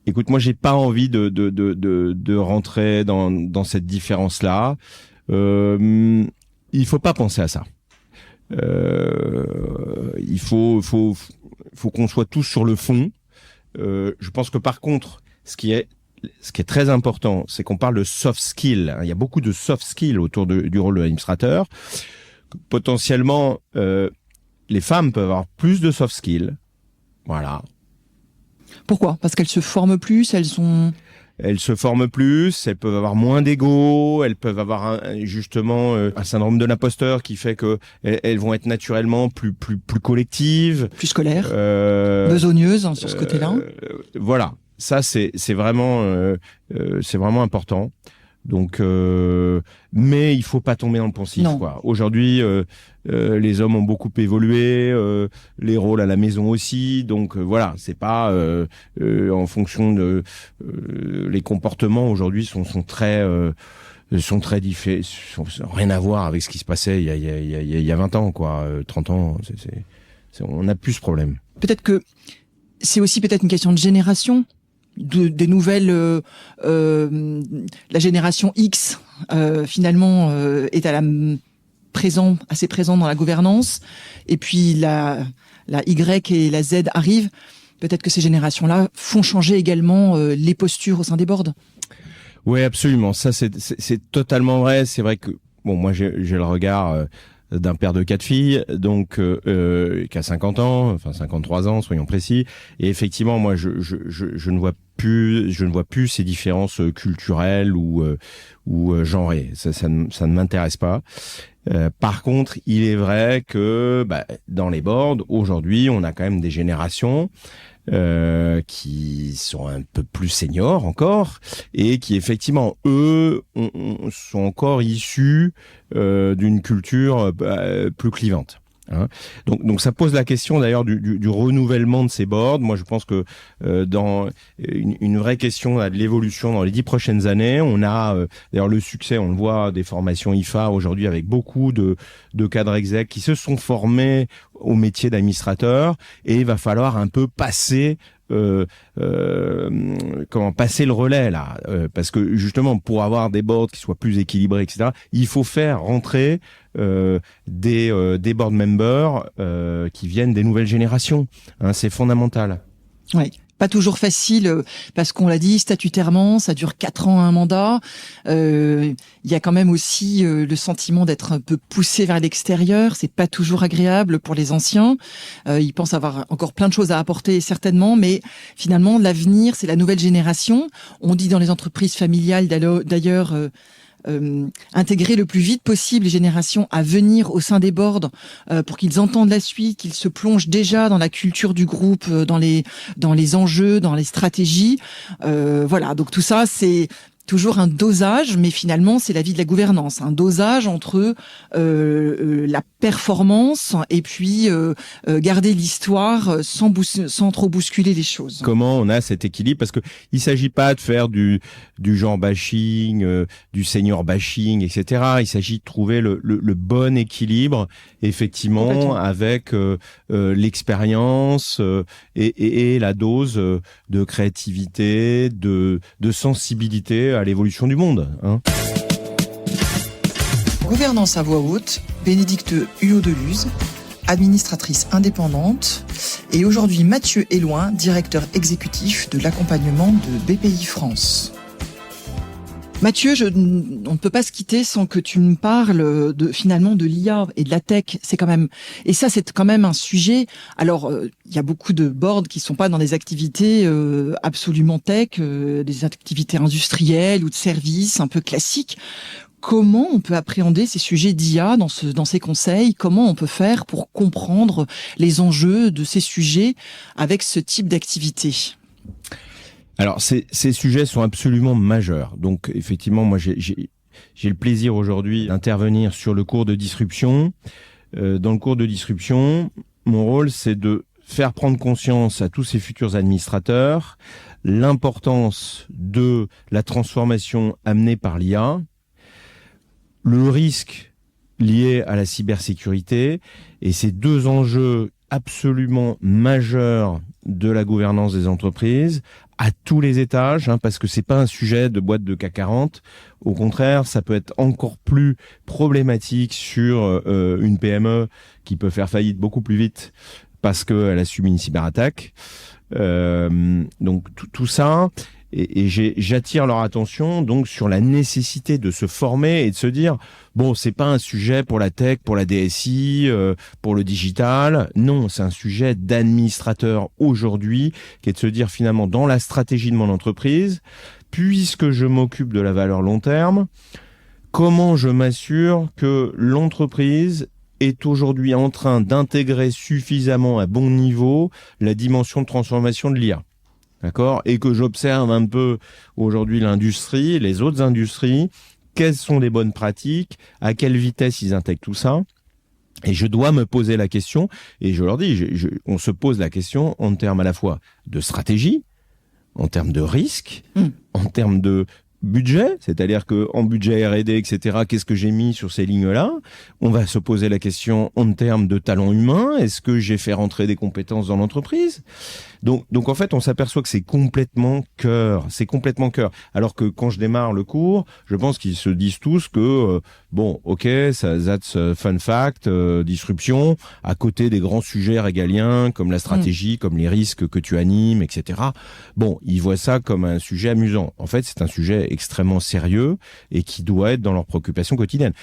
Écoute, moi, j'ai pas envie de rentrer dans cette différence-là. Il faut pas penser à ça. Il faut qu'on soit tous sur le fond. Je pense que par contre, ce qui est très important, c'est qu'on parle de soft skills. Il y a beaucoup de soft skills autour du rôle de l'administrateur. Potentiellement, les femmes peuvent avoir plus de soft skills. Voilà. Pourquoi? Parce qu'elles se forment plus, elles se forment plus, elles peuvent avoir moins d'ego, elles peuvent avoir justement un syndrome de l'imposteur qui fait que elles vont être naturellement plus collectives, plus scolaires, besogneuses sur ce côté-là. Voilà. Ça, c'est vraiment important. Donc, mais il faut pas tomber dans le poncif, quoi. Aujourd'hui, les hommes ont beaucoup évolué, les rôles à la maison aussi. Donc voilà, c'est pas en fonction de les comportements aujourd'hui sont très différents, rien à voir avec ce qui se passait il y a 20 ans, quoi, 30 ans. On n'a plus ce problème. Peut-être que c'est aussi peut-être une question de génération. Des nouvelles, la génération X finalement est assez présent dans la gouvernance, et puis la Y et la Z arrivent. Peut-être que ces générations-là font changer également les postures au sein des boards. Oui, absolument. Ça, c'est totalement vrai. C'est vrai que moi j'ai le regard d'un père de 4 filles, donc qui a 50 ans, enfin 53 ans, soyons précis. Et effectivement, moi, je ne vois plus ces différences culturelles ou genrées. Ça ne m'intéresse pas. Par contre, il est vrai que dans les boards, aujourd'hui, on a quand même des générations qui sont un peu plus seniors encore et qui effectivement eux sont encore issus d'une culture plus clivante. Hein. Donc ça pose la question d'ailleurs du renouvellement de ces boards. Moi je pense que dans une vraie question de l'évolution dans les 10 prochaines années, on a d'ailleurs le succès, on le voit, des formations IFA aujourd'hui avec beaucoup de cadres exec qui se sont formés au métier d'administrateur, et il va falloir un peu passer passer le relais là, parce que justement pour avoir des boards qui soient plus équilibrés, etc., il faut faire rentrer des board members qui viennent des nouvelles générations. Hein, c'est fondamental. Oui. Pas toujours facile, parce qu'on l'a dit, statutairement, ça dure 4 ans un mandat. Il y a quand même aussi le sentiment d'être un peu poussé vers l'extérieur. C'est pas toujours agréable pour les anciens. Ils pensent avoir encore plein de choses à apporter, certainement, mais finalement, l'avenir, c'est la nouvelle génération. On dit dans les entreprises familiales, d'ailleurs, intégrer le plus vite possible les générations à venir au sein des boards pour qu'ils entendent la suite, qu'ils se plongent déjà dans la culture du groupe, dans les enjeux, dans les stratégies. Voilà, donc tout ça, c'est toujours un dosage, mais finalement, c'est la vie de la gouvernance. Un dosage entre la performance et puis garder l'histoire sans trop bousculer les choses. Comment on a cet équilibre? Parce que il s'agit pas de faire du genre bashing, du senior bashing, etc. Il s'agit de trouver le bon équilibre, effectivement, avec l'expérience et la dose de créativité, de sensibilité à l'évolution du monde. Hein. Gouvernance à voix haute, Bénédicte Huot-Deluz, administratrice indépendante, et aujourd'hui Mathieu Éloin, directeur exécutif de l'accompagnement de BPI France. Mathieu, on ne peut pas se quitter sans que tu me parles finalement de l'IA et de la tech. C'est quand même un sujet. Alors, il y a beaucoup de boards qui sont pas dans des activités absolument tech, des activités industrielles ou de services un peu classiques. Comment on peut appréhender ces sujets d'IA dans ces conseils? Comment on peut faire pour comprendre les enjeux de ces sujets avec ce type d'activité? Alors, ces sujets sont absolument majeurs. Donc, effectivement, moi, j'ai le plaisir aujourd'hui d'intervenir sur le cours de disruption. Dans le cours de disruption, mon rôle, c'est de faire prendre conscience à tous ces futurs administrateurs l'importance de la transformation amenée par l'IA, le risque lié à la cybersécurité, et ces deux enjeux absolument majeurs de la gouvernance des entreprises à tous les étages, parce que c'est pas un sujet de boîte de CAC 40. Au contraire, ça peut être encore plus problématique sur une PME qui peut faire faillite beaucoup plus vite parce qu'elle a subi une cyberattaque. Donc tout ça, et j'attire leur attention donc sur la nécessité de se former et de se dire bon, c'est pas un sujet pour la tech, pour la DSI, pour le digital. Non, c'est un sujet d'administrateur aujourd'hui, qui est de se dire finalement dans la stratégie de mon entreprise, puisque je m'occupe de la valeur long terme, comment je m'assure que l'entreprise est aujourd'hui en train d'intégrer suffisamment à bon niveau la dimension de transformation de l'IA. d'accord, et que j'observe un peu aujourd'hui l'industrie, les autres industries, quelles sont les bonnes pratiques, à quelle vitesse ils intègrent tout ça. Et je dois me poser la question, et je leur dis, on se pose la question en termes à la fois de stratégie, en termes de risque, en termes de budget, c'est-à-dire que en budget R&D, etc., qu'est-ce que j'ai mis sur ces lignes-là? On va se poser la question en termes de talent humain. Est-ce que j'ai fait rentrer des compétences dans l'entreprise? Donc en fait, on s'aperçoit que c'est complètement cœur. Alors que quand je démarre le cours, je pense qu'ils se disent tous que bon, ok, ça that's fun fact, disruption, à côté des grands sujets régaliens comme la stratégie, comme les risques que tu animes, etc. Bon, ils voient ça comme un sujet amusant. En fait, c'est un sujet extrêmement sérieux et qui doit être dans leurs préoccupations quotidiennes.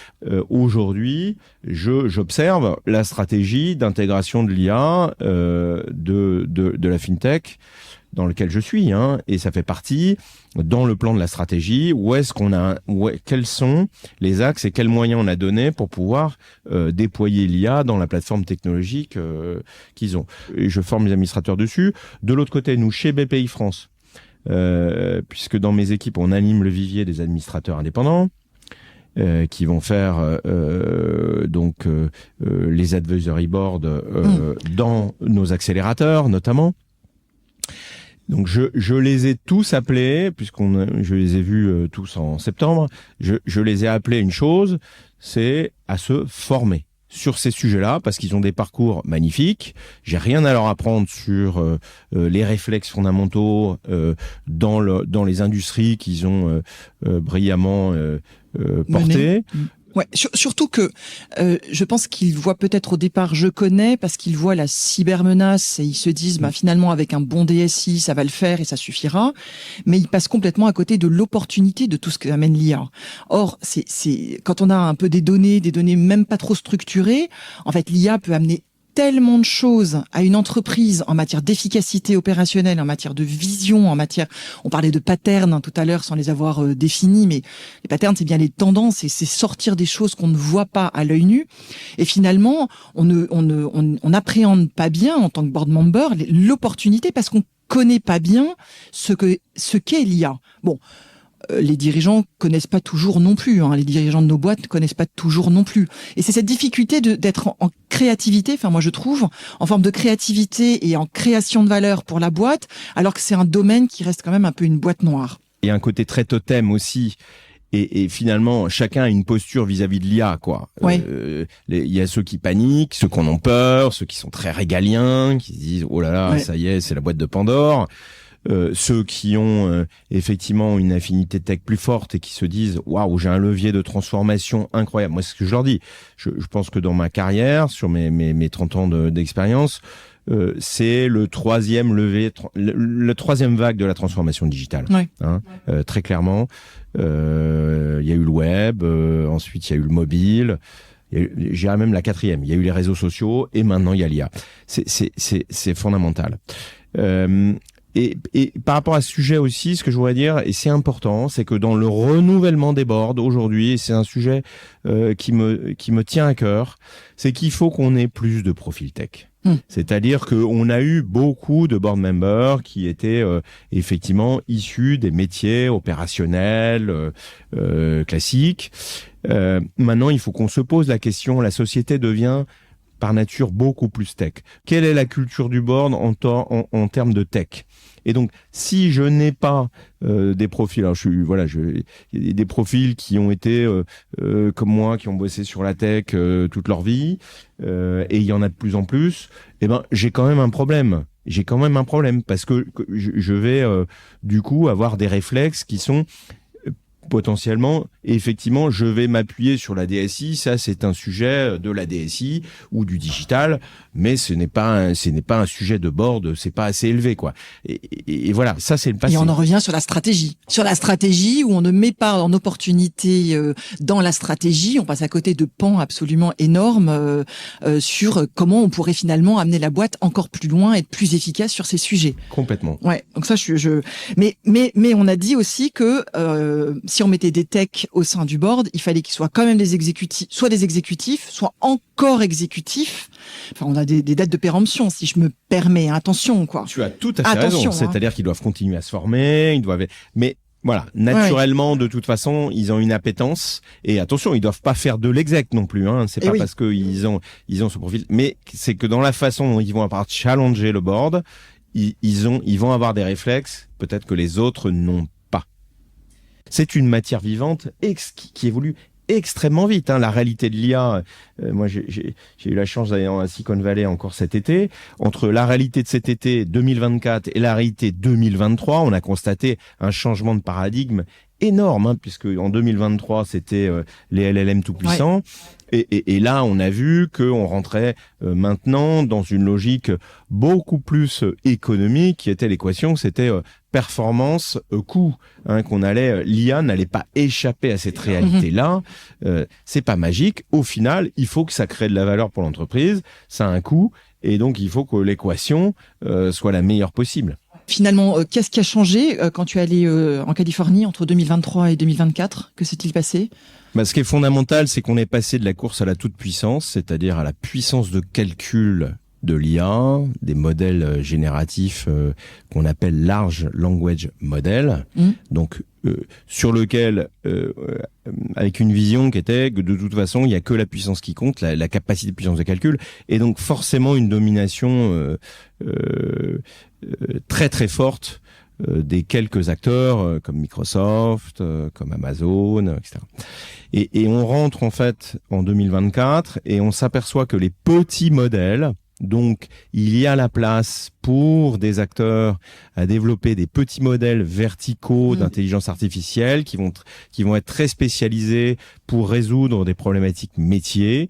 Aujourd'hui, j'observe la stratégie d'intégration de l'IA de la FinTech dans lequel je suis, et ça fait partie dans le plan de la stratégie. Quels sont les axes et quels moyens on a donné pour pouvoir déployer l'IA dans la plateforme technologique qu'ils ont. Et je forme les administrateurs dessus. De l'autre côté, nous chez BPI France, puisque dans mes équipes on anime le vivier des administrateurs indépendants. Qui vont faire les advisory boards dans nos accélérateurs notamment. Donc je les ai tous appelés, je les ai vus tous en septembre, je les ai appelés une chose, c'est à se former sur ces sujets-là, parce qu'ils ont des parcours magnifiques. J'ai rien à leur apprendre sur les réflexes fondamentaux dans les industries qu'ils ont brillamment portées. Ouais, surtout que je pense qu'ils voient peut-être au départ je connais parce qu'ils voient la cybermenace et ils se disent finalement avec un bon DSI ça va le faire et ça suffira, mais ils passent complètement à côté de l'opportunité de tout ce qu'amène l'IA. Or c'est quand on a un peu des données même pas trop structurées, en fait l'IA peut amener tellement de choses à une entreprise en matière d'efficacité opérationnelle, en matière de vision, on parlait de patterns tout à l'heure sans les avoir définis, mais les patterns c'est bien les tendances et c'est sortir des choses qu'on ne voit pas à l'œil nu. Et finalement, on n'appréhende pas bien en tant que board member l'opportunité parce qu'on connaît pas bien ce qu'est l'IA. Bon. Les dirigeants connaissent pas toujours non plus. Les dirigeants de nos boîtes connaissent pas toujours non plus. Et c'est cette difficulté d'être en créativité, moi je trouve, en forme de créativité et en création de valeur pour la boîte, alors que c'est un domaine qui reste quand même un peu une boîte noire. Il y a un côté très totem aussi. Et finalement, chacun a une posture vis-à-vis de l'IA, quoi. Ouais. Il y a ceux qui paniquent, ceux qui en ont peur, ceux qui sont très régaliens, qui se disent « Oh là là, ça y est, c'est la boîte de Pandore ». Ceux qui ont effectivement une affinité tech plus forte et qui se disent waouh, j'ai un levier de transformation incroyable. Moi, c'est ce que je leur dis. Je pense que dans ma carrière, sur mes 30 ans d'expérience, c'est le troisième vague de la transformation digitale. Ouais. Très clairement. Il y a eu le web, ensuite il y a eu le mobile. J'irais même la quatrième. Il y a eu les réseaux sociaux et maintenant il y a l'IA. C'est fondamental. Et par rapport à ce sujet aussi, ce que je voudrais dire, et c'est important, c'est que dans le renouvellement des boards aujourd'hui, et c'est un sujet qui me tient à cœur, c'est qu'il faut qu'on ait plus de profils tech. C'est-à-dire qu'on a eu beaucoup de board members qui étaient effectivement issus des métiers opérationnels classiques. Maintenant, il faut qu'on se pose la question, la société devient par nature beaucoup plus tech. Quelle est la culture du board en termes de tech ? Et donc, si je n'ai pas des profils, alors il y a des profils qui ont été comme moi, qui ont bossé sur la tech toute leur vie, et il y en a de plus en plus. J'ai quand même un problème. Parce que je vais du coup avoir des réflexes qui sont potentiellement, et effectivement, je vais m'appuyer sur la DSI. Ça, c'est un sujet de la DSI ou du digital, mais ce n'est pas un sujet de board. C'est pas assez élevé, quoi. Et voilà, ça c'est le passé. Et on en revient sur la stratégie où on ne met pas en opportunité dans la stratégie. On passe à côté de pans absolument énormes sur comment on pourrait finalement amener la boîte encore plus loin, être plus efficace sur ces sujets. Complètement. Ouais. Donc ça, mais on a dit aussi que si si on mettait des techs au sein du board, il fallait qu'ils soient quand même des exécutifs, soit encore exécutifs. Enfin, on a des dates de péremption, si je me permets. Attention, quoi. Tu as tout à fait raison. C'est-à-dire qu'ils doivent continuer à se former, mais voilà, naturellement, de toute façon, ils ont une appétence. Et attention, ils doivent pas faire de l'exec non plus. Hein. C'est pas parce qu'ils ont ce profil, mais c'est que dans la façon dont ils vont avoir challenger le board, ils vont avoir des réflexes peut-être que les autres n'ont pas. C'est une matière vivante qui évolue extrêmement vite. Hein. La réalité de l'IA, moi j'ai eu la chance d'aller en Silicon Valley encore cet été. Entre la réalité de cet été 2024 et la réalité 2023, on a constaté un changement de paradigme énorme, hein, puisque en 2023 c'était les LLM tout puissants. Ouais. Et là, on a vu qu'on rentrait maintenant dans une logique beaucoup plus économique, qui était l'équation, c'était performance coût, hein, l'IA n'allait pas échapper à cette réalité-là. C'est pas magique. Au final, il faut que ça crée de la valeur pour l'entreprise. Ça a un coût, et donc il faut que l'équation soit la meilleure possible. Finalement, qu'est-ce qui a changé quand tu es allé en Californie entre 2023 et 2024 ? Que s'est-il passé ? Ce qui est fondamental, c'est qu'on est passé de la course à la toute-puissance, c'est-à-dire à la puissance de calcul de l'IA, des modèles génératifs qu'on appelle large language model, donc sur lequel, avec une vision qui était que de toute façon, il n'y a que la puissance qui compte, la capacité de puissance de calcul, et donc forcément une domination très très forte des quelques acteurs comme Microsoft, comme Amazon, etc. Et on rentre en fait en 2024 et on s'aperçoit que les petits modèles, donc il y a la place pour des acteurs à développer des petits modèles verticaux d'intelligence artificielle qui vont être très spécialisés pour résoudre des problématiques métiers.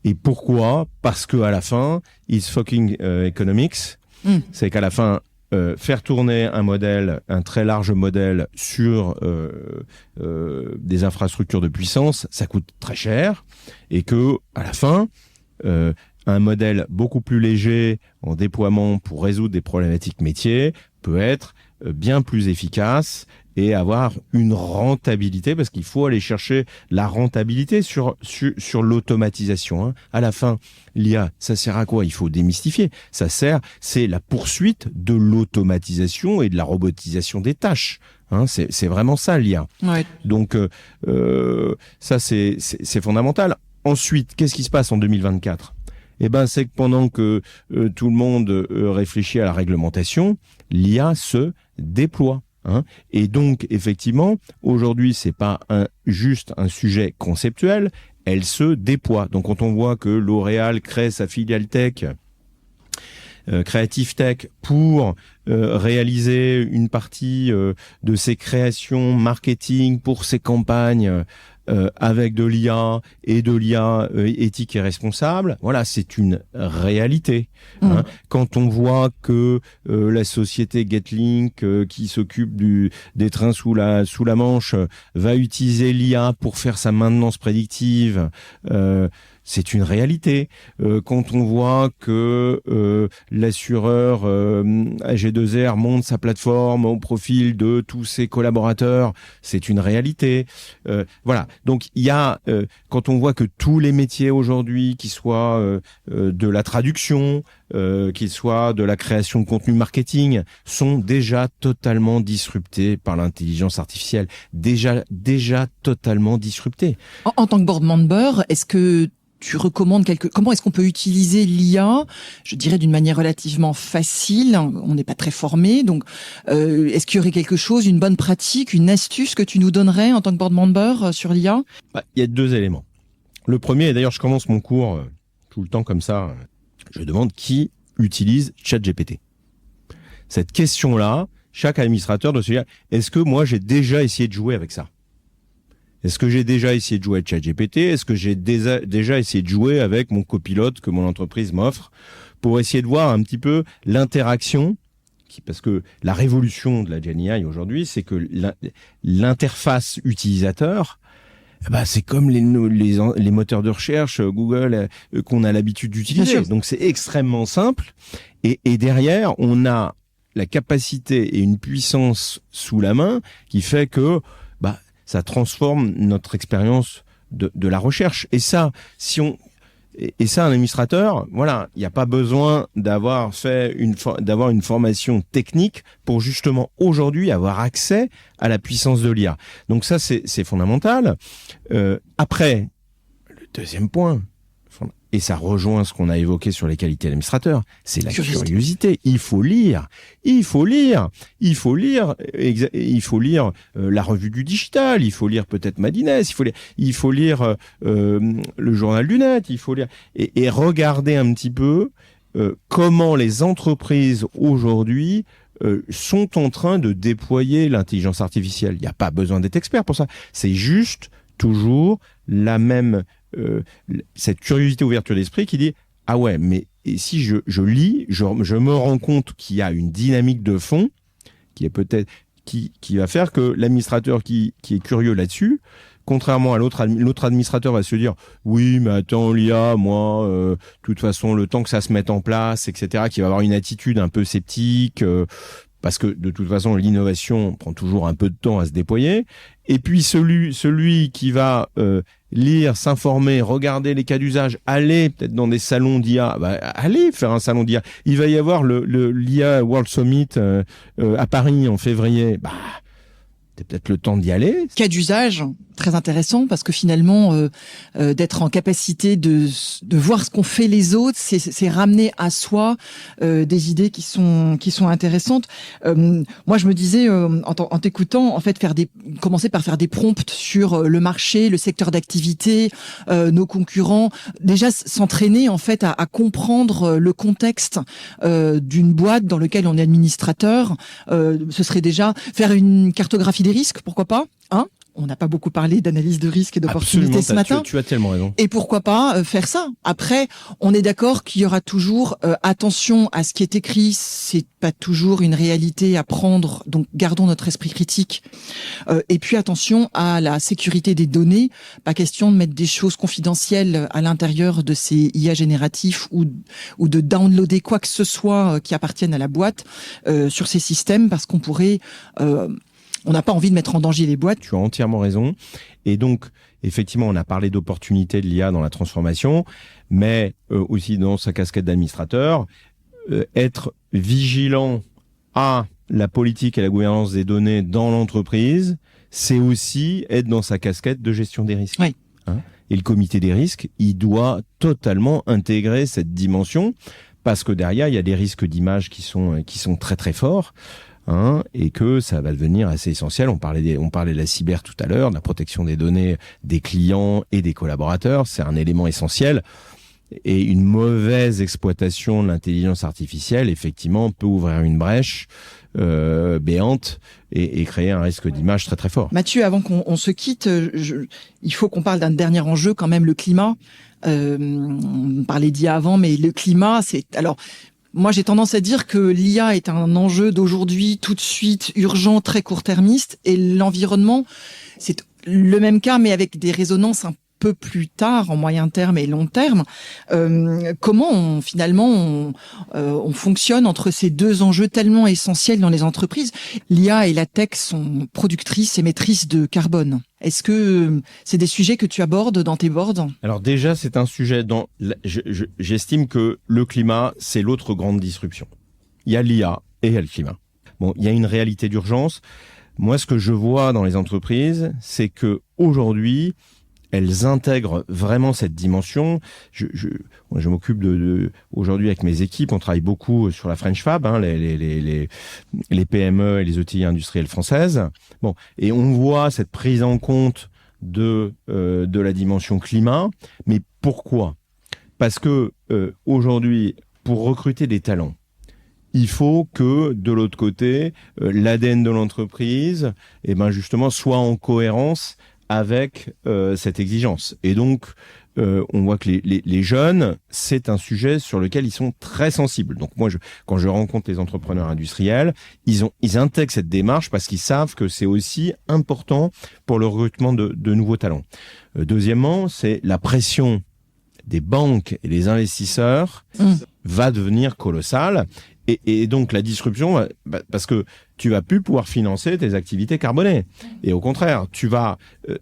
Et pourquoi ? Parce que à la fin, it's fucking economics. C'est qu'à la fin, faire tourner un très large modèle sur des infrastructures de puissance, ça coûte très cher, et que à la fin, un modèle beaucoup plus léger en déploiement pour résoudre des problématiques métiers peut être bien plus efficace et avoir une rentabilité, parce qu'il faut aller chercher la rentabilité sur l'automatisation. Hein. À la fin, l'IA, ça sert à quoi ? Il faut démystifier. C'est la poursuite de l'automatisation et de la robotisation des tâches. Hein, c'est vraiment ça, l'IA. Ouais. Donc, ça, c'est fondamental. Ensuite, qu'est-ce qui se passe en 2024 ? C'est que pendant que tout le monde réfléchit à la réglementation, l'IA se déploie. Hein. Et donc, effectivement, aujourd'hui, c'est pas juste un sujet conceptuel, elle se déploie. Donc, quand on voit que L'Oréal crée sa filiale tech, Creative Tech, pour réaliser une partie de ses créations marketing pour ses campagnes avec de l'IA et de l'IA éthique et responsable, voilà, c'est une réalité. Hein. Quand on voit que la société Getlink qui s'occupe des trains sous la Manche va utiliser l'IA pour faire sa maintenance prédictive, c'est une réalité. Quand on voit que l'assureur AG2R monte sa plateforme au profil de tous ses collaborateurs, c'est une réalité. Voilà. Donc il y a, quand on voit que tous les métiers aujourd'hui, qu'ils soient de la traduction, qu'ils soient de la création de contenu marketing, sont déjà totalement disruptés par l'intelligence artificielle. Déjà totalement disruptés. En tant que board member, est-ce que tu recommandes comment est-ce qu'on peut utiliser l'IA, je dirais d'une manière relativement facile, on n'est pas très formé, donc est-ce qu'il y aurait quelque chose, une bonne pratique, une astuce que tu nous donnerais en tant que board member sur l'IA ? Il y a 2 éléments. Le premier, et d'ailleurs je commence mon cours tout le temps comme ça, je demande qui utilise ChatGPT. Cette question-là, chaque administrateur doit se dire, est-ce que moi j'ai déjà essayé de jouer avec ça ? Est-ce que j'ai déjà essayé de jouer avec ChatGPT ? Est-ce que j'ai déjà essayé de jouer avec mon copilote que mon entreprise m'offre pour essayer de voir un petit peu l'interaction, parce que la révolution de la Gen AI aujourd'hui, c'est que l'interface utilisateur, c'est comme les moteurs de recherche Google qu'on a l'habitude d'utiliser. Donc c'est extrêmement simple et derrière on a la capacité et une puissance sous la main qui fait que ça transforme notre expérience de la recherche. Et ça, un administrateur, voilà, il n'y a pas besoin d'avoir une formation technique pour justement aujourd'hui avoir accès à la puissance de l'IA. Donc ça, c'est fondamental. Après, le deuxième point, et ça rejoint ce qu'on a évoqué sur les qualités d'administrateur, c'est la curiosité. Il faut lire la revue du digital, il faut lire peut-être Madines, il faut lire le journal du net, il faut lire et regarder un petit peu comment les entreprises aujourd'hui sont en train de déployer l'intelligence artificielle. Il n'y a pas besoin d'être expert pour ça. C'est juste toujours la même cette curiosité, ouverture d'esprit qui dit ah ouais, mais et si je lis, je me rends compte qu'il y a une dynamique de fond qui est peut-être qui va faire que l'administrateur qui est curieux là-dessus, contrairement à l'autre administrateur va se dire oui mais attends l'IA, moi de toute façon le temps que ça se mette en place, etc., qui va avoir une attitude un peu sceptique parce que de toute façon l'innovation prend toujours un peu de temps à se déployer. Et puis celui qui va lire, s'informer, regarder les cas d'usage, aller peut-être dans des salons d'IA, aller faire un salon d'IA. Il va y avoir le l'IA World Summit à Paris en février. C'est peut-être le temps d'y aller. Cas d'usage très intéressant parce que finalement d'être en capacité de voir ce qu'ont fait les autres, c'est ramener à soi des idées qui sont intéressantes. Moi je me disais en t'écoutant, en fait commencer par faire des prompts sur le marché, le secteur d'activité, nos concurrents, déjà s'entraîner en fait à comprendre le contexte d'une boîte dans lequel on est administrateur. Ce serait déjà faire une cartographie des risques, pourquoi pas, hein? On n'a pas beaucoup parlé d'analyse de risque et d'opportunité ce matin. Tu as tellement raison. Et pourquoi pas faire ça? Après, on est d'accord qu'il y aura toujours attention à ce qui est écrit. C'est pas toujours une réalité à prendre. Donc, gardons notre esprit critique. Et puis, attention à la sécurité des données. Pas question de mettre des choses confidentielles à l'intérieur de ces IA génératifs ou de downloader quoi que ce soit qui appartienne à la boîte sur ces systèmes parce qu'on pourrait... on n'a pas envie de mettre en danger les boîtes. Tu as entièrement raison. Et donc, effectivement, on a parlé d'opportunités de l'IA dans la transformation, mais aussi dans sa casquette d'administrateur, être vigilant à la politique et la gouvernance des données dans l'entreprise, c'est aussi être dans sa casquette de gestion des risques. Oui. Et le comité des risques, il doit totalement intégrer cette dimension, parce que derrière, il y a des risques d'image qui sont très très forts. Et que ça va devenir assez essentiel. On parlait de la cyber tout à l'heure, de la protection des données des clients et des collaborateurs. C'est un élément essentiel. Et une mauvaise exploitation de l'intelligence artificielle, effectivement, peut ouvrir une brèche béante et créer un risque d'image très très fort. Mathieu, avant qu'on se quitte, il faut qu'on parle d'un dernier enjeu, quand même, le climat. On parlait d'IA avant, mais le climat, c'est... Alors, moi, j'ai tendance à dire que l'IA est un enjeu d'aujourd'hui, tout de suite, urgent, très court-termiste, et l'environnement, c'est le même cas, mais avec des résonances un peu plus tard, en moyen terme et long terme. Comment on fonctionne entre ces deux enjeux tellement essentiels dans les entreprises? L'IA et la tech sont productrices et maîtrises de carbone. Est-ce que c'est des sujets que tu abordes dans tes boards? Alors déjà, c'est un sujet j'estime que le climat, c'est l'autre grande disruption. Il y a l'IA et il y a le climat. Bon, il y a une réalité d'urgence. Moi, ce que je vois dans les entreprises, c'est que aujourd'hui, elles intègrent vraiment cette dimension. Je m'occupe aujourd'hui avec mes équipes, on travaille beaucoup sur la French Fab, les PME et les ETI industrielles françaises. Bon, et on voit cette prise en compte de la dimension climat. Mais pourquoi? Parce que aujourd'hui, pour recruter des talents, il faut que de l'autre côté, l'ADN de l'entreprise, justement, soit en cohérence avec cette exigence. Et donc, on voit que les jeunes, c'est un sujet sur lequel ils sont très sensibles. Donc moi, quand je rencontre les entrepreneurs industriels, ils intègrent cette démarche parce qu'ils savent que c'est aussi important pour le recrutement de nouveaux talents. Deuxièmement, c'est la pression des banques et des investisseurs va devenir colossale. Et donc la disruption, parce que tu vas plus pouvoir financer tes activités carbonées. Et au contraire,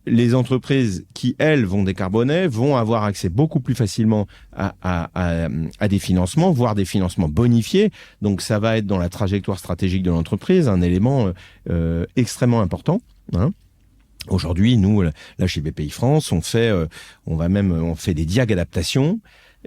les entreprises qui, elles, vont décarboner, vont avoir accès beaucoup plus facilement à des financements, voire des financements bonifiés. Donc, ça va être dans la trajectoire stratégique de l'entreprise un élément extrêmement important. Hein. Aujourd'hui, nous, là, chez BPI France, on fait des diag adaptations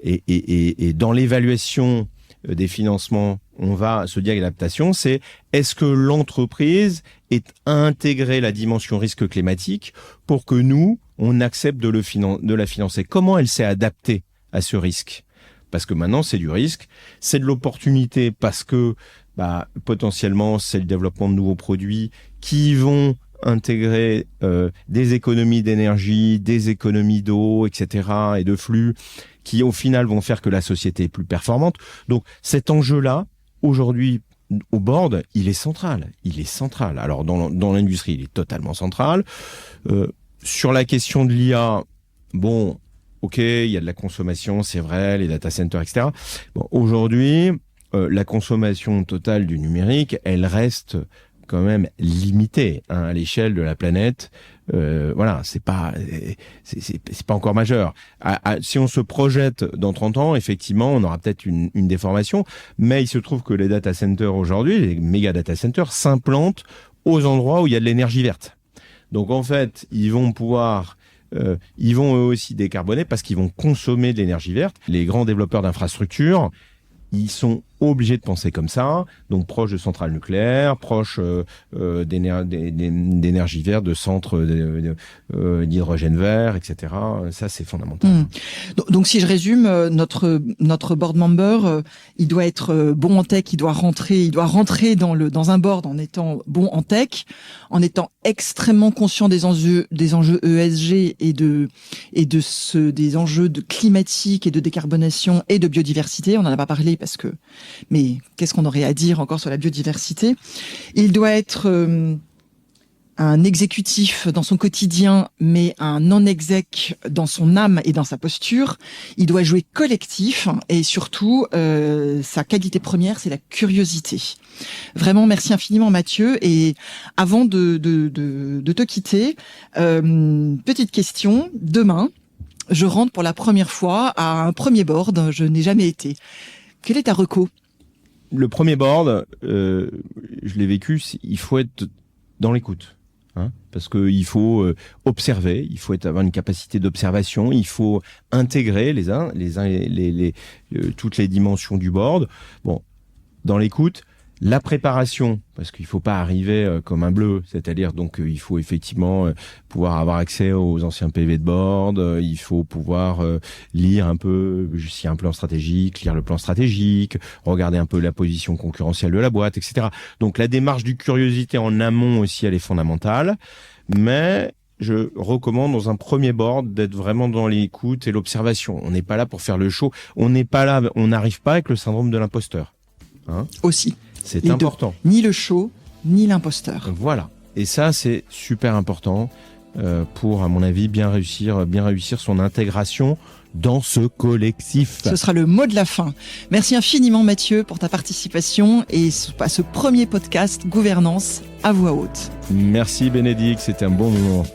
et dans l'évaluation des financements, ce diag adaptation, c'est est-ce que l'entreprise est intégrée la dimension risque climatique pour que nous, on accepte de la financer. Comment elle s'est adaptée à ce risque? Parce que maintenant, c'est du risque, c'est de l'opportunité parce que potentiellement, c'est le développement de nouveaux produits qui vont intégrer des économies d'énergie, des économies d'eau, etc. et de flux qui, au final, vont faire que la société est plus performante. Donc, cet enjeu-là, aujourd'hui, au board, il est central. Il est central. Alors, dans l'industrie, il est totalement central. Sur la question de l'IA, bon, ok, il y a de la consommation, c'est vrai, les data centers, etc. Bon, aujourd'hui, la consommation totale du numérique, elle reste quand même limitée à l'échelle de la planète. Voilà, c'est pas encore majeur. Si on se projette dans 30 ans, effectivement, on aura peut-être une déformation, mais il se trouve que les data centers aujourd'hui, les méga data centers, s'implantent aux endroits où il y a de l'énergie verte. Donc en fait, ils vont eux aussi décarboner parce qu'ils vont consommer de l'énergie verte. Les grands développeurs d'infrastructures, ils sont obligés de penser comme ça, donc proche de centrales nucléaires, proche d'énergie verte, de centres d'hydrogène vert, etc. Ça, c'est fondamental. Donc, si je résume, notre board member, il doit être bon en tech, il doit rentrer dans un board en étant bon en tech, en étant extrêmement conscient des enjeux ESG des enjeux de climatique et de décarbonation et de biodiversité. On n'en a pas parlé mais qu'est-ce qu'on aurait à dire encore sur la biodiversité? Il doit être un exécutif dans son quotidien, mais un non-exec dans son âme et dans sa posture. Il doit jouer collectif et surtout, sa qualité première, c'est la curiosité. Vraiment, merci infiniment Mathieu. Et avant de te quitter, petite question. Demain, je rentre pour la première fois à un premier board. Je n'ai jamais été. Quel est ta reco? Le premier board, je l'ai vécu, il faut être dans l'écoute. Hein, parce que il faut observer, il faut avoir une capacité d'observation, il faut intégrer toutes les dimensions du board. Bon, dans l'écoute, la préparation, parce qu'il faut pas arriver comme un bleu, c'est-à-dire donc il faut effectivement pouvoir avoir accès aux anciens PV de board, il faut pouvoir lire un peu s'il y a un plan stratégique, lire le plan stratégique, regarder un peu la position concurrentielle de la boîte, etc. Donc la démarche du curiosité en amont aussi, elle est fondamentale, mais je recommande dans un premier board d'être vraiment dans l'écoute et l'observation. On n'est pas là pour faire le show, on n'arrive pas avec le syndrome de l'imposteur. Hein ? Aussi. C'est important. Ni le show, ni l'imposteur. Voilà. Et ça, c'est super important pour, à mon avis, bien réussir son intégration dans ce collectif. Ce sera le mot de la fin. Merci infiniment, Mathieu, pour ta participation et à ce premier podcast Gouvernance à voix haute. Merci, Bénédicte. C'était un bon moment.